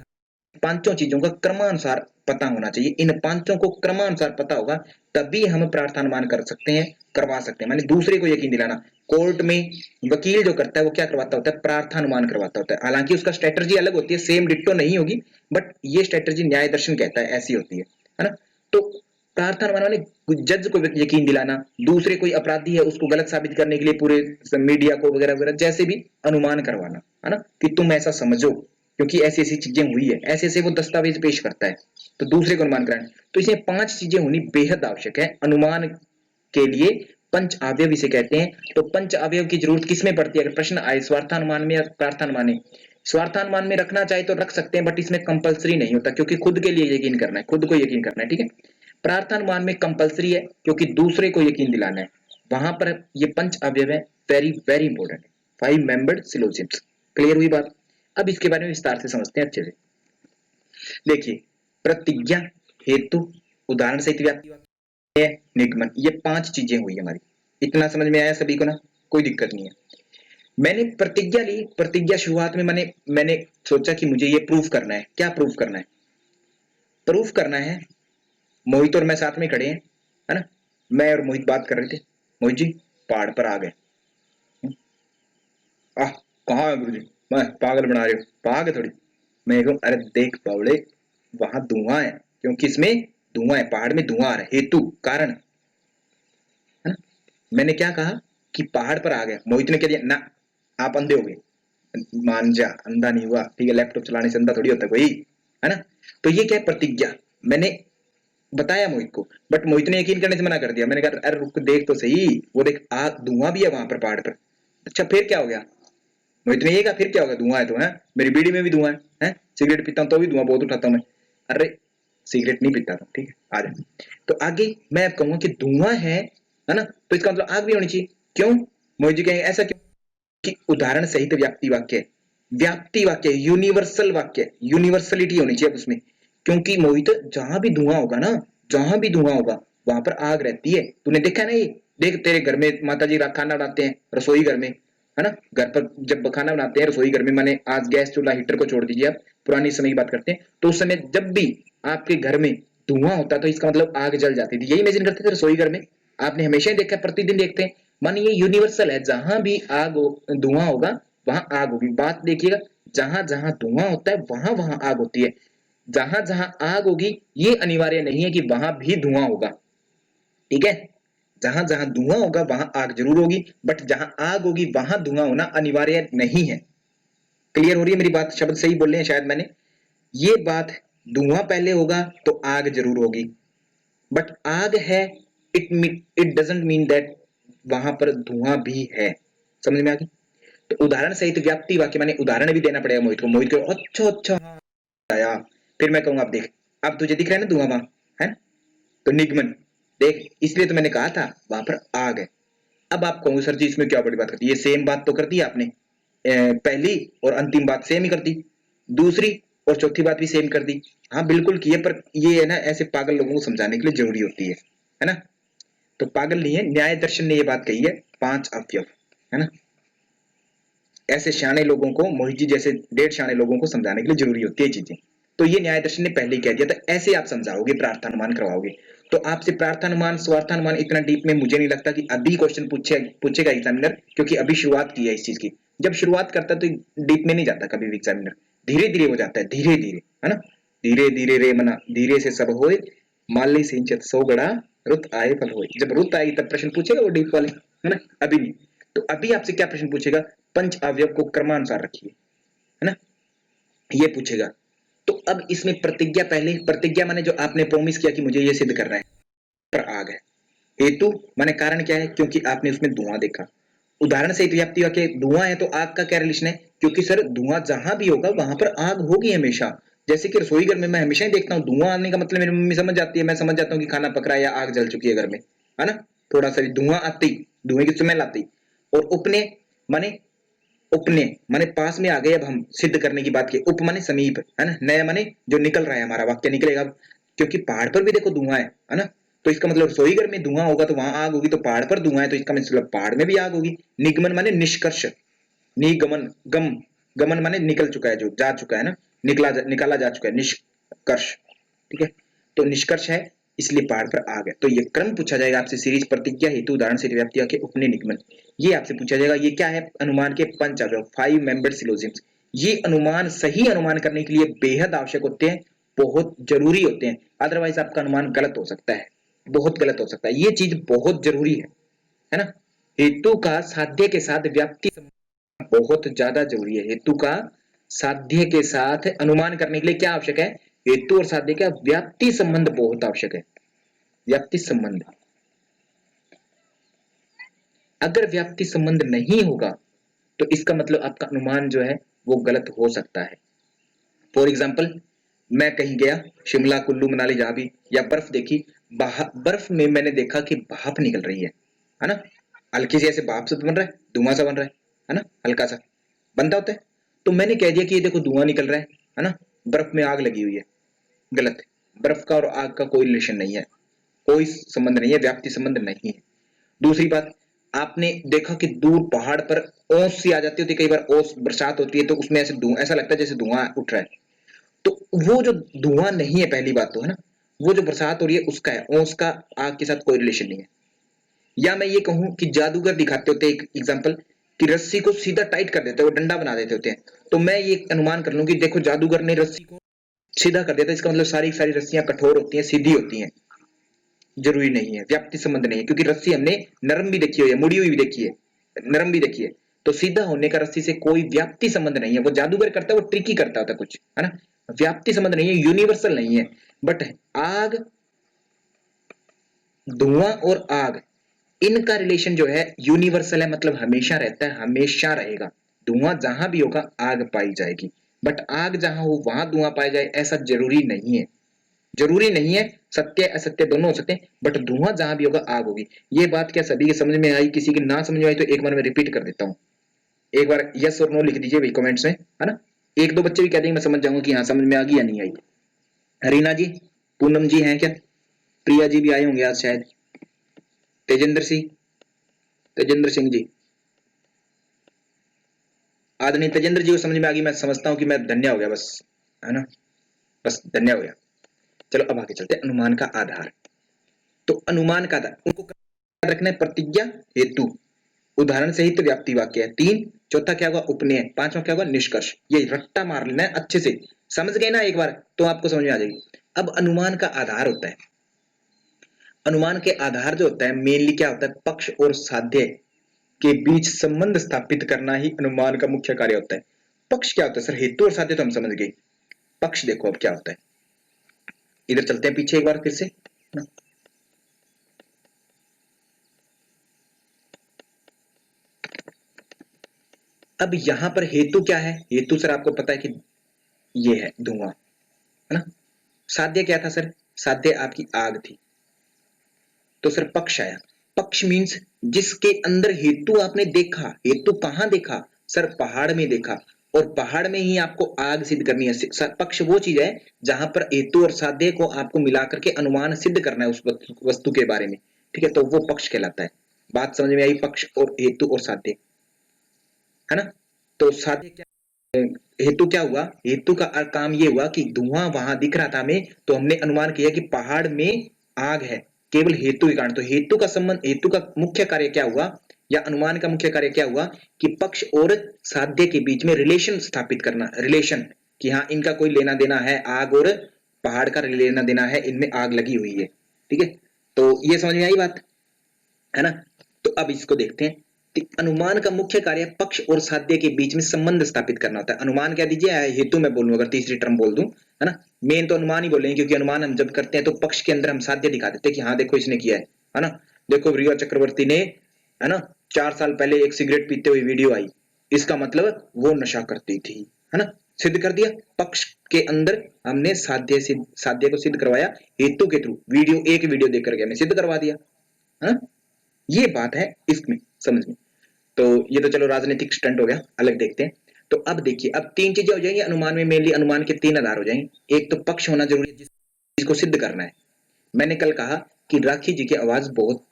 पांचों चीजों का क्रमानुसार पता होना चाहिए, इन पांचों को क्रमानुसार पता होगा तभी हम प्रार्थानुमान कर सकते हैं, करवा सकते हैं, माने दूसरे को यकीन दिलाना। कोर्ट में वकील जो करता है वो क्या करवाता होता है, प्रार्थानुमान करवाता होता है, हालांकि उसका स्ट्रेटजी अलग होती है, सेम डिट्टो नहीं होगी, बट ये स्ट्रेटजी न्याय दर्शन कहता है ऐसी होती है ना। तो प्रार्थानुमान माने जज को यकीन दिलाना, दूसरे कोई अपराधी है उसको गलत साबित करने के लिए पूरे मीडिया को वगैरह वगैरह जैसे भी अनुमान करवाना, है ना, कि तुम ऐसा समझो क्योंकि ऐसी ऐसी चीजें हुई है, ऐसे ऐसे वो दस्तावेज पेश करता है, तो दूसरे को अनुमान कराना। तो इसमें 5 चीजें होनी बेहद आवश्यक है अनुमान के लिए, पंच अवयव इसे कहते हैं। तो पंच अवयव की जरूरत किसमें पड़ती है, अगर प्रश्न आए स्वार्थानुमान में या प्रार्थानुमान में, स्वार्थानुमान में रखना चाहे तो रख सकते हैं, बट इसमें कंपलसरी नहीं होता क्योंकि खुद के लिए यकीन करना है, खुद को यकीन करना है, ठीक है। प्रार्थानुमान में कंपलसरी है क्योंकि दूसरे को यकीन दिलाना है, वहां पर ये पंच अवयव है, वेरी वेरी इंपॉर्टेंट है, 5 मेंबर्ड सिलोजिम्स। क्लियर हुई बात। अब इसके बारे में विस्तार से समझते हैं अच्छे से। देखिए, प्रतिज्ञा, हेतु, उदाहरण सहित व्याप्ति, निगमन, ये 5 चीजें हुई हमारी। इतना समझ में आया सभी को ना, कोई दिक्कत नहीं है। मैंने प्रतिज्ञा ली, प्रतिज्ञा शुरुआत में मैंने सोचा कि मुझे ये प्रूफ करना है। क्या प्रूफ करना है, प्रूफ करना है, मोहित और मैं साथ में खड़े हैं, है ना, मैं और मोहित बात कर रहे थे, मोहित जी पहाड़ पर आ गए। आह, कहाँ है गुरुजी, मैं पागल बना रहे हो, पागल थोड़ी। मैं कहूँ अरे देख बावड़े, वहां धुआं है, क्योंकि इसमें धुआं है, पहाड़ में धुआं आ रहा है, हेतु कारण, है ना। मैंने क्या कहा कि पहाड़ पर आ गया, मोहित ने कह दिया ना आप अंधे हो गए, मान जा अंधा नहीं हुआ, ठीक है, लैपटॉप चलाने से अंधा थोड़ी होता कोई, है ना। तो ये क्या है, प्रतिज्ञा, मैंने बताया मोहित को, बट मोहित ने यकीन करने से मना कर दिया। मैंने कहा अरे रुक देख तो सही, वो देख आग धुआं भी है वहां पर पहाड़ पर। अच्छा फिर क्या हो गया, मोहित ने ये कहा फिर क्या होगा, धुआं है तो है, मेरी बीड़ी में भी धुआं है, सिगरेट पीता हूँ तो भी धुआं बहुत उठाता हूँ मैं, अरे सिगरेट नहीं पीता था, ठीक है आ जाए। तो आगे मैं अब कहूंगा कि धुआं है ना, तो इसका मतलब आग भी होनी चाहिए, क्यों, मोहित जी कहेंगे ऐसा क्यों, कि उदाहरण सहित व्याप्ति वाक्य, व्याप्ति वाक्य, यूनिवर्सल वाक्य, यूनिवर्सलिटी होनी चाहिए उसमें, क्योंकि मोहित जहां भी धुआं होगा ना, जहां भी धुआं होगा वहां पर आग रहती है, तूने देखा ना, ये देख तेरे घर में माता जी खाना बनाते हैं रसोई घर में, है ना, घर पर जब खाना बनाते हैं रसोई घर में, माने आज गैस चूल्हा हीटर को छोड़ दीजिए, आप पुरानी समय की बात करते हैं, तो उस समय जब भी आपके घर में धुआं होता तो इसका मतलब आग जल जाती थी, यही इमेजिन करते थे रसोई घर में, आपने हमेशा ही देखा, प्रतिदिन देखते हैं, माने ये यूनिवर्सल है, जहां भी आग धुआं होगा वहां आग होगी। बात देखिएगा, जहां जहां धुआं होता है वहां वहां आग होती है, जहां जहां आग होगी ये अनिवार्य नहीं है कि वहां भी धुआं होगा, ठीक है, जहां जहां धुआं होगा वहां आग जरूर होगी, बट जहां आग होगी वहां धुआं होना अनिवार्य नहीं है। क्लियर हो रही है मेरी बात, शब्द सही बोल रहे हैं शायद मैंने, ये बात, धुआं पहले होगा तो आग जरूर होगी, बट आग है, इट डजंट मीन दैट वहां पर धुआं भी है, समझ में आ गई। तो उदाहरण सहित व्याप्ति वाक्य, माने उदाहरण भी देना पड़ेगा मोहित को, मोहित को अच्छा अच्छा आया, फिर मैं कहूंगा अब देख, अब तुझे दिख रहा है ना धुआं वहां, है ना? तो निगमन, देख इसलिए तो मैंने कहा था वहां पर आग है। अब आप कहोगे सर जी इसमें क्या बड़ी बात करती है, ये सेम बात तो कर दी आपने, पहली और अंतिम बात सेम ही कर दी, दूसरी और चौथी बात भी सेम कर दी, हाँ बिल्कुल की है, पर ये है ना ऐसे पागल लोगों को समझाने के लिए जरूरी होती है ना। तो पागल नहीं है, न्याय दर्शन ने ये बात कही है, 5 अवयव, है ना, ऐसे शाणे लोगों को, मोहित जी जैसे 1.5 शाणे लोगों को समझाने के लिए जरूरी होती है चीजें, तो ये न्याय दर्शन ने पहले ही कह दिया था, ऐसे आप समझाओगे प्रार्थानुमान करवाओगे।
तो आपसे प्रार्थानुमान स्वार्थानुमान इतना डीप में मुझे नहीं लगता कि अभी क्वेश्चन पूछेगा एग्जामिनर, क्योंकि अभी शुरुआत की है इस चीज की। जब शुरुआत करता है तो डीप में नहीं जाता कभी भी एग्जामिनर, धीरे धीरे हो जाता है, धीरे धीरे, है ना। धीरे धीरे रे मना धीरे से सब होए, माली सिंचत सो गड़ा रुत आए फल होए। जब रुत आएगी तब प्रश्न पूछेगा वो डीप वाले, है ना, अभी नहीं। तो अभी आपसे क्या प्रश्न पूछेगा, पंच अवयव को क्रमानुसार रखिए, है ना, ये पूछेगा। तो अब इसमें प्रतिज्ञा, पहले प्रतिज्ञा माने जो आपने प्रॉमिस किया कि मुझे ये सिद्ध करना है, पर आग है। हेतु माने कारण क्या है, क्योंकि आपने उसमें धुआं देखा। उदाहरण से व्याप्ति वाक्य, धुआं है तो आग का क्या रिलेशन है, क्योंकि सर धुआं जहां भी होगा वहां पर आग होगी हमेशा। जैसे कि रसोई घर में मैं हमेशा ही देखता हूँ धुआं आने का मतलब मेरी मम्मी समझ जाती है, मैं समझ जाता हूँ कि खाना पक रहा है या आग जल चुकी है घर में, है ना। थोड़ा सा भी धुआं आती, धुएं की स्मेल आती। और उपने माने, उपने माने पास में आ गए। अब हम सिद्ध करने की बात की, उप माने समीप, है ना, नया माने जो निकल रहा है, हमारा वाक्य निकलेगा। क्योंकि पहाड़ पर भी देखो धुआं है ना। तो इसका मतलब रसोई घर में धुआं होगा तो वहां आग होगी, तो पहाड़ पर धुआं है तो इसका मतलब पहाड़ में भी आग होगी। निगमन माने निष्कर्ष, निगमन, गम, गमन माने निकल चुका है, जो जा चुका है ना, निकाला जा चुका है, निष्कर्ष, ठीक है। तो निष्कर्ष है, इसलिए पहाड़ पर आग है। तो ये क्रम पूछा जाएगा आपसे, सीरीज प्रतिज्ञा हेतु उदाहरण से व्याप्ति के उपने निगमन, ये आपसे पूछा जाएगा। ये क्या है, अनुमान के पंच अवयव, 5 मेंबर्ड सिलोजिम्स। ये अनुमान, सही अनुमान करने के लिए बेहद आवश्यक होते हैं, बहुत जरूरी होते हैं। अदरवाइज आपका अनुमान गलत हो सकता है, बहुत गलत हो सकता है। ये चीज बहुत जरूरी है ना। हेतु का साध्य के साथ व्याप्ति बहुत ज्यादा जरूरी है। हेतु का साध्य के साथ अनुमान करने के लिए क्या आवश्यक है, हेतु और साध्य का व्याप्ति संबंध बहुत आवश्यक है। व्याप्ति संबंध, अगर व्याप्ति संबंध नहीं होगा तो इसका मतलब आपका अनुमान जो है वो गलत हो सकता है। फॉर एग्जाम्पल, मैं कहीं गया, शिमला कुल्लू मनाली जहां भी, या बर्फ देखी, बर्फ में मैंने देखा कि भाप निकल रही है ना, हल्की सी ऐसे भाप से बन रहा है, धुआं सा बन रहा है ना, हल्का सा बनता होता है। तो मैंने कह दिया कि ये देखो धुआं निकल रहा है ना, बर्फ में आग लगी हुई है। गलत है, बर्फ का और आग का कोई रिलेशन नहीं है, कोई संबंध नहीं है, व्याप्ति संबंध नहीं है। दूसरी बात, आपने देखा कि दूर पहाड़ पर ओस सी आ जाती होती है, कई बार ओस बरसात होती है तो उसमें ऐसे धुआं, ऐसा लगता है जैसे धुआं उठ रहा है। तो वो जो धुआं नहीं है, पहली बात तो, है ना, वो जो बरसात हो रही है उसका है, ओस का आग के साथ कोई रिलेशन नहीं है। या मैं ये कहूं कि जादूगर दिखाते होते, एक एग्जांपल, कि रस्सी को सीधा टाइट कर देते हैं, वो डंडा बना देते होते हैं। तो मैं ये अनुमान कर लूं कि देखो जादूगर ने रस्सी को सीधा कर दिया था, इसका मतलब सारी सारी रस्सियां कठोर होती हैं, सीधी होती हैं। जरूरी नहीं है, व्याप्ति संबंध नहीं है, क्योंकि रस्सी हमने नरम भी देखी हुई है, मुड़ी हुई भी देखी है, नरम भी देखी है। तो सीधा होने का रस्सी से कोई व्याप्ति संबंध नहीं है। वो जादूगर करता है, वो ट्रिकी करता होता कुछ, है ना, व्याप्ति संबंध नहीं है, यूनिवर्सल नहीं है। बट आग, धुआं और आग, इनका रिलेशन जो है यूनिवर्सल है, मतलब हमेशा रहता है, हमेशा रहेगा। धुआं जहां भी होगा आग पाई जाएगी, बट आग जहां हो वहां धुआं पाया जाए ऐसा जरूरी नहीं है। जरूरी नहीं है, सत्य असत्य दोनों हो सकते हैं, बट धुआं जहां भी होगा आग होगी। ये बात क्या सभी के समझ में आई, किसी की ना समझ में आई तो एक बार मैं रिपीट कर देता हूँ। एक बार यस और नो लिख दीजिए भाई कमेंट्स में, है ना। एक दो बच्चे भी कह देंगे, मैं समझ जाऊंगा कि हाँ समझ में आ गई या नहीं आई। हरीना जी, पूनम जी हैं क्या, प्रिया जी भी आए होंगे आज शायद, तेजेंद्र सिंह, तेजेंद्र सिंह जी, आदरणीय तेजेंद्र जी को समझ में आ गई, मैं समझता हूँ कि मैं धन्य हो गया बस, है ना, बस धन्य हो गया। चलो अब आगे चलते हैं, अनुमान का आधार। तो अनुमान का आधार उनको याद रखना है, प्रतिज्ञा, हेतु, उदाहरण सहित व्याप्ति वाक्य है 3, चौथा क्या होगा उपनय, पांचवा क्या होगा निष्कर्ष। ये रट्टा मार लेना है अच्छे से, समझ गए ना एक बार तो आपको समझ में आ जाएगी। अब अनुमान का आधार होता है, अनुमान के आधार जो होता है मेनली क्या होता है, पक्ष और साध्य के बीच संबंध स्थापित करना ही अनुमान का मुख्य कार्य होता है। पक्ष क्या होता है सर, हेतु और साध्य तो हम समझ गए, पक्ष देखो अब क्या होता है। इधर चलते हैं पीछे एक बार फिर से, अब यहां पर हेतु क्या है, हेतु सर आपको पता है कि ये है धुआं, है ना। साध्य क्या था सर, साध्य आपकी आग थी। तो सर पक्ष आया, पक्ष मींस जिसके अंदर हेतु आपने देखा। हेतु कहां देखा सर, पहाड़ में देखा, और पहाड़ में ही आपको आग सिद्ध करनी है। पक्ष वो चीज है जहां पर हेतु और साध्य को आपको मिलाकर के अनुमान सिद्ध करना है उस वस्तु के बारे में, ठीक है, तो वो पक्ष कहलाता है। बात समझ में आई, पक्ष और हेतु और साध्य, है ना। तो साध्य क्या, हेतु क्या हुआ, हेतु का काम ये हुआ कि धुआं वहां दिख रहा था हमें, तो हमने अनुमान किया कि पहाड़ में आग है केवल हेतु के कारण, तो हेतु का संबंध, हेतु का मुख्य कार्य क्या हुआ या अनुमान का मुख्य कार्य क्या हुआ कि पक्ष और साध्य के बीच में रिलेशन स्थापित करना, रिलेशन कि हाँ इनका कोई लेना देना है, आग और पहाड़ का लेना देना है, इनमें आग लगी हुई है। ठीक है, तो ये समझ में आई बात, है ना। तो अब इसको देखते हैं। अनुमान का मुख्य कार्य पक्ष और साध्य के बीच में संबंध स्थापित करना होता है। अनुमान क्या दीजिए, हेतु मैं बोलूं, अगर तीसरी टर्म बोल दूं, है ना। मेन तो अनुमान ही बोलेंगे, क्योंकि अनुमान हम जब करते हैं तो पक्ष के अंदर हम साध्य दिखा देते हैं कि हाँ देखो इसने किया है ना। देखो रिया चक्रवर्ती ने, है ना, 4 साल पहले एक सिगरेट पीते हुए वीडियो आई, इसका मतलब वो नशा करती थी, है ना, सिद्ध कर दिया। पक्ष के अंदर हमने साध्य को सिद्ध करवाया हेतु के थ्रू, वीडियो, एक वीडियो देख करके हमने सिद्ध करवा दिया, है ना। ये बात है इसमें समझ में। तो ये तो चलो राजनीतिक स्टंट हो गया, अलग देखते हैं। तो अब देखिए, अब 3 चीजें हो जाएंगी अनुमान में, मेनली अनुमान के 3 आधार हो जाएंगे। एक तो पक्ष होना जरूरी है जिसको सिद्ध करना है। मैंने कल कहा कि राखी जी की आवाज बहुत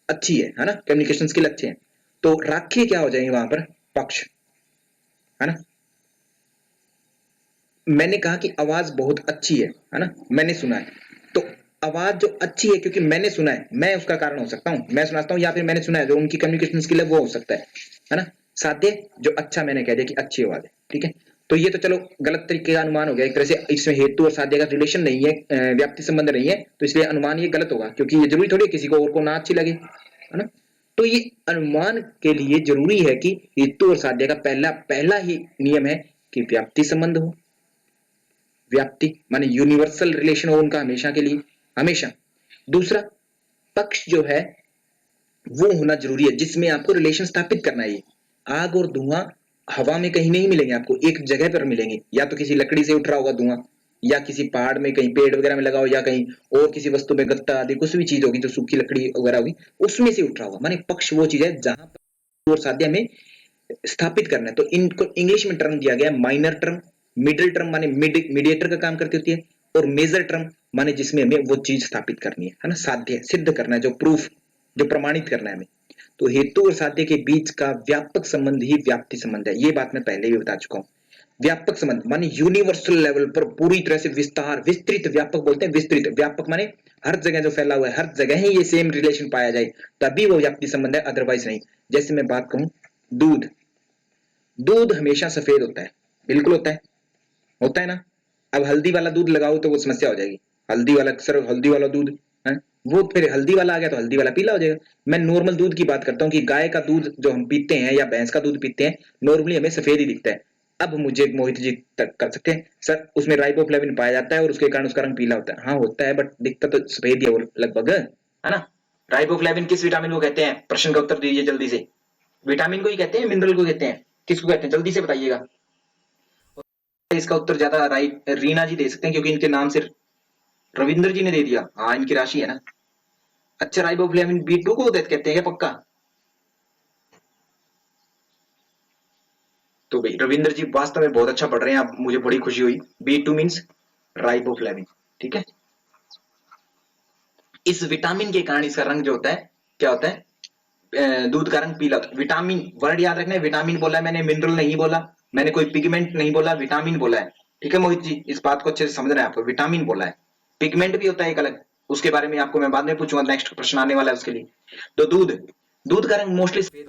अच्छी है ना, कम्युनिकेशन स्किल अच्छे हैं, तो राखी क्या हो जाएंगे वहां पर, पक्ष, है ना। मैंने कहा कि आवाज बहुत अच्छी है ना, मैंने सुना है, तो आवाज जो अच्छी है क्योंकि मैंने सुना है, मैं उसका कारण हो सकता हूं, मैं सुनाता हूं या फिर मैंने सुना है, जो उनकी कम्युनिकेशन स्किल है वो हो सकता है ना। साध्य जो अच्छा, मैंने कह दिया कि अच्छी आवाज है, ठीक है। तो ये तो चलो गलत तरीके का अनुमान हो गया एक तरह से, इसमें हेतु और साध्य का रिलेशन नहीं है, व्याप्ति संबंध नहीं है, तो इसलिए अनुमान ये गलत होगा, क्योंकि ये जरूरी थोड़ी है किसी को और को ना अच्छी लगे, है ना। तो ये अनुमान के लिए जरूरी है कि हेतु और साध्य का पहला ही नियम है कि व्याप्ति संबंध हो, व्याप्ति माने यूनिवर्सल रिलेशन हो उनका हमेशा के लिए, हमेशा। दूसरा, पक्ष जो है वो होना जरूरी है जिसमें आपको रिलेशन स्थापित करना है। आग और धुआं हवा में कहीं नहीं मिलेंगे, आपको एक जगह पर मिलेंगे, या तो किसी लकड़ी से उठ रहा होगा धुआं, या किसी पहाड़ में कहीं पेड़ वगैरह में लगा हो, या कहीं और किसी वस्तु में गत्ता आदि कुछ भी चीज होगी जो सूखी लकड़ी वगैरह होगी उसमें से उठ रहा होगा। माने पक्ष वो चीज है जहां पर और साध्य में स्थापित करना है। तो इनको इंग्लिश में टर्म दिया गया माइनर टर्म, मिडिल टर्म माने मीडिएटर का काम करती होती है, और मेजर टर्म माने जिसमें हमें वो चीज स्थापित करनी है ना, साध्य सिद्ध करना है, जो प्रूफ, जो प्रमाणित करना है हमें। तो हेतु और साध्य के बीच का व्यापक संबंध ही व्याप्ति संबंध है, ये बात मैं पहले भी बता चुका हूं। व्यापक संबंध माने यूनिवर्सल लेवल पर पूरी तरह से विस्तार, विस्तृत, व्यापक बोलते हैं विस्तृत, व्यापक माने हर जगह जो फैला हुआ है, हर जगह ही ये सेम रिलेशन पाया जाए तभी वो व्याप्ति संबंध है, अदरवाइज नहीं। जैसे मैं बात कहूं, दूध, दूध हमेशा सफेद होता है, बिल्कुल होता है ना। अब हल्दी वाला दूध लगाओ तो वो समस्या हो जाएगी, हल्दी वाला सर, हल्दी वाला दूध है, वो फिर हल्दी वाला आ गया तो हल्दी वाला पीला हो जाएगा। मैं नॉर्मल दूध की बात करता हूँ कि गाय का दूध जो हम पीते हैं या भैंस का दूध पीते हैं, नॉर्मली हमें सफेद ही दिखता है। अब मुझे मोहित जी तक कर सकते हैं सर, उसमें राइबोफ्लेविन पाया जाता है और उसके कारण उसका रंग पीला होता है। हाँ होता है, बट दिखता तो सफेद ही है वो लगभग,
है ना। राइबोफ्लेविन किस विटामिन को कहते हैं, प्रश्न का उत्तर दीजिए जल्दी से। विटामिन को ही कहते हैं, मिनरल को कहते हैं, किसको कहते हैं, जल्दी से बताइएगा। इसका उत्तर ज्यादा राइट रीना जी दे सकते हैं, क्योंकि इनके नाम से रविंद्र जी ने दे दिया, हाँ इनकी राशि है ना। अच्छा, राइबोफ्लेविन B2 को कहते हैं क्या, पक्का? तो भाई रविंद्र जी वास्तव में बहुत अच्छा पढ़ रहे हैं आप, मुझे बड़ी खुशी हुई। B2 मीन्स राइबोफ्लेविन, ठीक है। इस विटामिन के कारण इसका रंग जो होता है, क्या होता है, दूध का रंग पीला होता है। विटामिन वर्ड याद रखना है, विटामिन बोला है मैंने, मिनरल नहीं बोला मैंने, कोई पिगमेंट नहीं बोला, विटामिन बोला है, ठीक है मोहित जी, इस बात को अच्छे से समझना है आपको, विटामिन बोला है। पिगमेंट भी होता है एक अलग, उसके बारे में आपको मैं बाद में पूछूंगा, नेक्स्ट प्रश्न आने वाला है उसके लिए। तो दूध, दूध का रंग मोस्टली सफेद,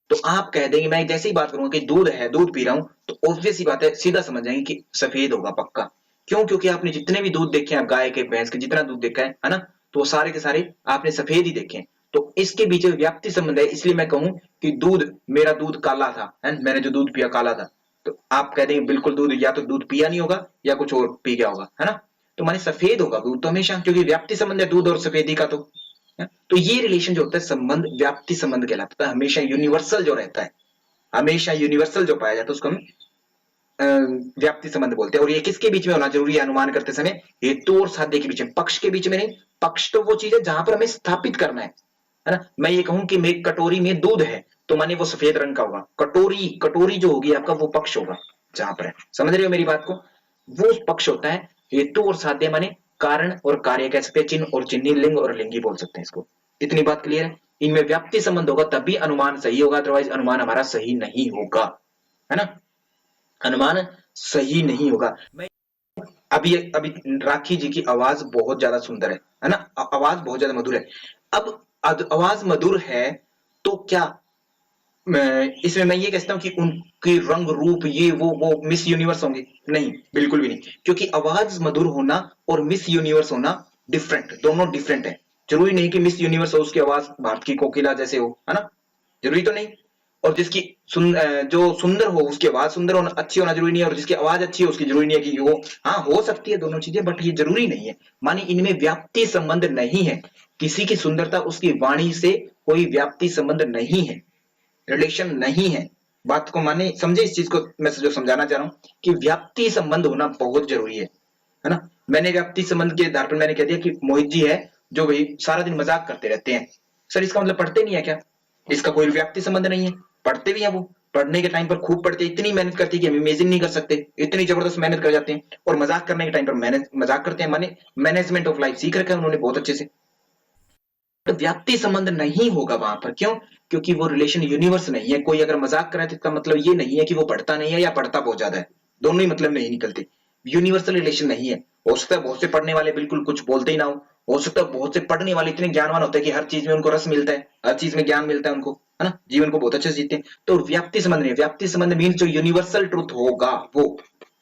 तो आप कह देंगे, मैं जैसे ही बात करूंगा कि दूध है, दूध पी रहा हूं, तो ऑब्वियस सी बात है, सीधा समझ जाएंगे कि सफेद होगा पक्का। क्यों? क्योंकि आपने जितने भी दूध देखे हैं, गाय के, भैंस के, जितना दूध देखा है ना, तो वो सारे के सारे आपने सफेद ही देखे हैं। तो इसके बीच में व्याप्ति संबंध है, इसलिए मैं कहूं कि दूध, मेरा दूध काला था, है मैंने जो दूध पिया काला था, तो आप कह देंगे बिल्कुल दूध या तो दूध पिया नहीं होगा या कुछ और पी गया होगा, है ना। तो माने सफेद होगा दूध तो हमेशा, क्योंकि व्याप्ति संबंध है दूध और सफेदी का। तो ये रिलेशन जो होता है, संबंध व्याप्ति संबंध कहलाता है, हमेशा यूनिवर्सल जो रहता है, हमेशा यूनिवर्सल जो पाया जाता है उसको हम व्याप्ति संबंध बोलते हैं। और ये किसके बीच में होना जरूरी है अनुमान करते समय, हेतु और साध्य के बीच में, पक्ष के बीच में नहीं। पक्ष तो वो चीज है जहां पर हमें स्थापित करना है ना। मैं ये कहूं कि मेरी कटोरी में दूध है, तो माने वो सफेद रंग का होगा, कटोरी, कटोरी जो होगी आपका वो पक्ष होगा जहां पर है, समझ रहे हो मेरी बात को, वो पक्ष होता है। हेतु और साध्य माने कारण और कार्य कह सकते हैं, चिन्ह और चिन्ही, लिंग और लिंगी बोल सकते हैं इसको। इतनी बात क्लियर है। इनमें व्याप्ति संबंध होगा तभी अनुमान सही होगा, अदरवाइज अनुमान हमारा सही नहीं होगा, है ना, अनुमान सही नहीं होगा। मैं अभी अभी राखी जी की आवाज बहुत ज्यादा सुंदर है ना, आवाज बहुत ज्यादा मधुर है। अब आवाज मधुर है तो क्या इसमें मैं ये कहता हूँ कि उनके रंग रूप ये वो मिस यूनिवर्स होंगे? नहीं, बिल्कुल भी नहीं, क्योंकि आवाज मधुर होना और मिस यूनिवर्स होना डिफरेंट, दोनों डिफरेंट है। जरूरी नहीं कि मिस यूनिवर्स हो उसकी आवाज भारत की कोकिला जैसे हो, है ना, जरूरी तो नहीं। और जिसकी जो सुंदर हो उसकी आवाज सुंदर होना अच्छी होना जरूरी नहीं है, और जिसकी आवाज अच्छी है उसकी जरूरी नहीं है कि वो, हाँ हो सकती है दोनों चीजें, बट ये जरूरी नहीं है। माने इनमें व्याप्ति संबंध नहीं है, किसी की सुंदरता उसकी वाणी से कोई व्याप्ति संबंध नहीं है, रिलेशन नहीं है। बात को माने समझे, इस चीज को मैं जो समझाना चाह रहा हूँ कि व्याप्ति संबंध होना बहुत जरूरी है ना। मैंने व्याप्ति संबंध के आधार पर मैंने कह दिया कि मोहित जी है जो भाई सारा दिन मजाक करते रहते हैं, सर इसका मतलब पढ़ते नहीं है क्या? इसका कोई व्याप्ति संबंध नहीं है, पढ़ते भी है वो, पढ़ने के टाइम पर खूब पढ़ते, इतनी मेहनत करते हैं कि हम इमेजिन नहीं कर सकते, इतनी जबरदस्त मेहनत कर जाते हैं। और मजाक करने के टाइम पर मजाक करते हैं, माने मैनेजमेंट ऑफ लाइफ सीख रखा है उन्होंने बहुत अच्छे से। तो व्याप्ति संबंध नहीं होगा वहां पर, क्यों? क्योंकि वो रिलेशन यूनिवर्स नहीं है। कोई अगर मजाक करे तो इसका मतलब ये नहीं है कि वो पढ़ता नहीं है या पढ़ता बहुत ज्यादा है, दोनों ही मतलब नहीं निकलते। यूनिवर्सल रिलेशन नहीं है। हो सकता है बहुत से पढ़ने वाले बिल्कुल कुछ बोलते ही ना हो सकता है बहुत से पढ़ने वाले इतने ज्ञानवान होते हैं कि हर चीज में उनको रस मिलता है, हर चीज में ज्ञान मिलता है उनको, है ना, जीवन को बहुत अच्छे से जीते हैं। तो व्याप्ति संबंध नहीं है। व्याप्ति संबंध मीन जो यूनिवर्सल ट्रुथ होगा वो,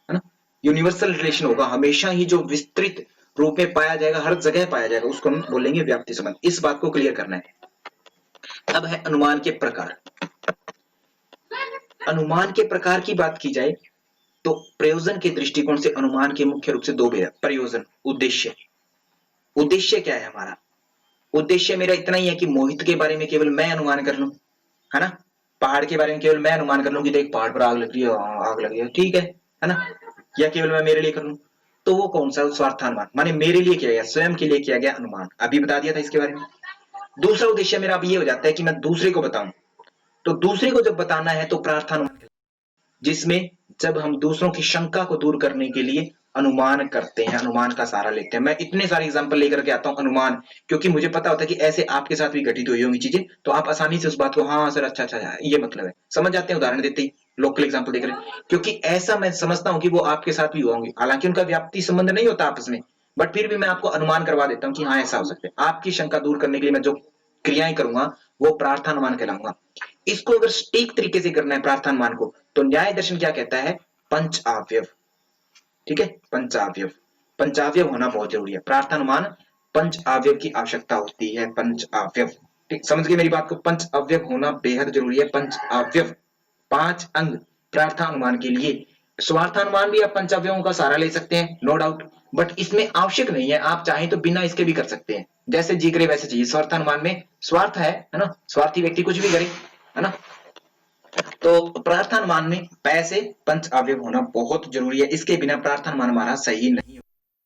है ना, यूनिवर्सल रिलेशन होगा, हमेशा ही जो विस्तृत रूप में पाया जाएगा, हर जगह पाया जाएगा, उसको हम बोलेंगे व्याप्ति संबंध। इस बात को क्लियर करना है। अब है अनुमान के प्रकार। अनुमान के प्रकार की बात की जाए तो प्रयोजन के दृष्टिकोण से अनुमान के मुख्य रूप से दो भेद। प्रयोजन, उद्देश्य। उद्देश्य क्या है हमारा? उद्देश्य मेरा इतना ही है कि मोहित के बारे में केवल मैं अनुमान कर लूं, है ना, पहाड़ के बारे में केवल मैं अनुमान कर लूं कि देख पहाड़ पर आग लग रही है, आग लग रही है, ठीक है ना, या केवल मैं मेरे लिए कर लूं, तो वो कौन सा स्वार्थानुमान, माने मेरे लिए किया गया, स्वयं के लिए किया गया अनुमान, अभी बता दिया था इसके बारे में। दूसरा उद्देश्य मेरा अब ये हो जाता है कि मैं दूसरे को बताऊं, तो दूसरे को जब बताना है तो प्रार्थानुमान, जिसमें जब हम दूसरों की शंका को दूर करने के लिए अनुमान करते हैं, अनुमान का सहारा लेते हैं। मैं इतने सारे एग्जांपल लेकर के आता हूं अनुमान, क्योंकि मुझे पता होता है कि ऐसे आपके साथ भी घटित हुई होंगी चीजें, तो आप आसानी से उस बात को हाँ सर अच्छा अच्छा ये मतलब है समझ जाते हैं, उदाहरण देते ही लोकल एग्जाम्पल देकर, क्योंकि ऐसा मैं समझता हूं कि वो आपके साथ भी हुआ होंगे, हालांकि उनका व्याप्ति संबंध नहीं होता आपस में, बट फिर भी मैं आपको अनुमान करवा देता हूँ कि हाँ ऐसा हो सकता है। आपकी शंका दूर करने के लिए मैं जो क्रियाएं करूंगा वो प्रार्थानुमान कहलाऊंगा। इसको अगर सटीक तरीके से करना है प्रार्थानुमान को, तो न्याय दर्शन क्या कहता है? पंच अवयव, ठीक है, पंच अवयव, पंच अवयव होना बहुत जरूरी है। प्रार्थानुमान पंच अवयव की आवश्यकता होती है, पंच अवयव, ठीक समझ गए मेरी बात को? पंच अवयव होना बेहद जरूरी है, पंच अवयव, पांच अंग प्रार्थानुमान के लिए। स्वार्थानुमान भी आप पंच अवयवों का सहारा ले सकते हैं, नो डाउट, बट इसमें आवश्यक नहीं है, आप चाहें तो बिना इसके भी कर सकते हैं, जैसे जी करे वैसे चाहिए। स्वार्थानुमान में स्वार्थ है ना, स्वार्थी व्यक्ति कुछ भी करे, है ना। तो प्रार्थानुमान में पैसे पंच अवयव होना बहुत जरूरी है, इसके बिना प्रार्थानुमान हमारा सही नहीं,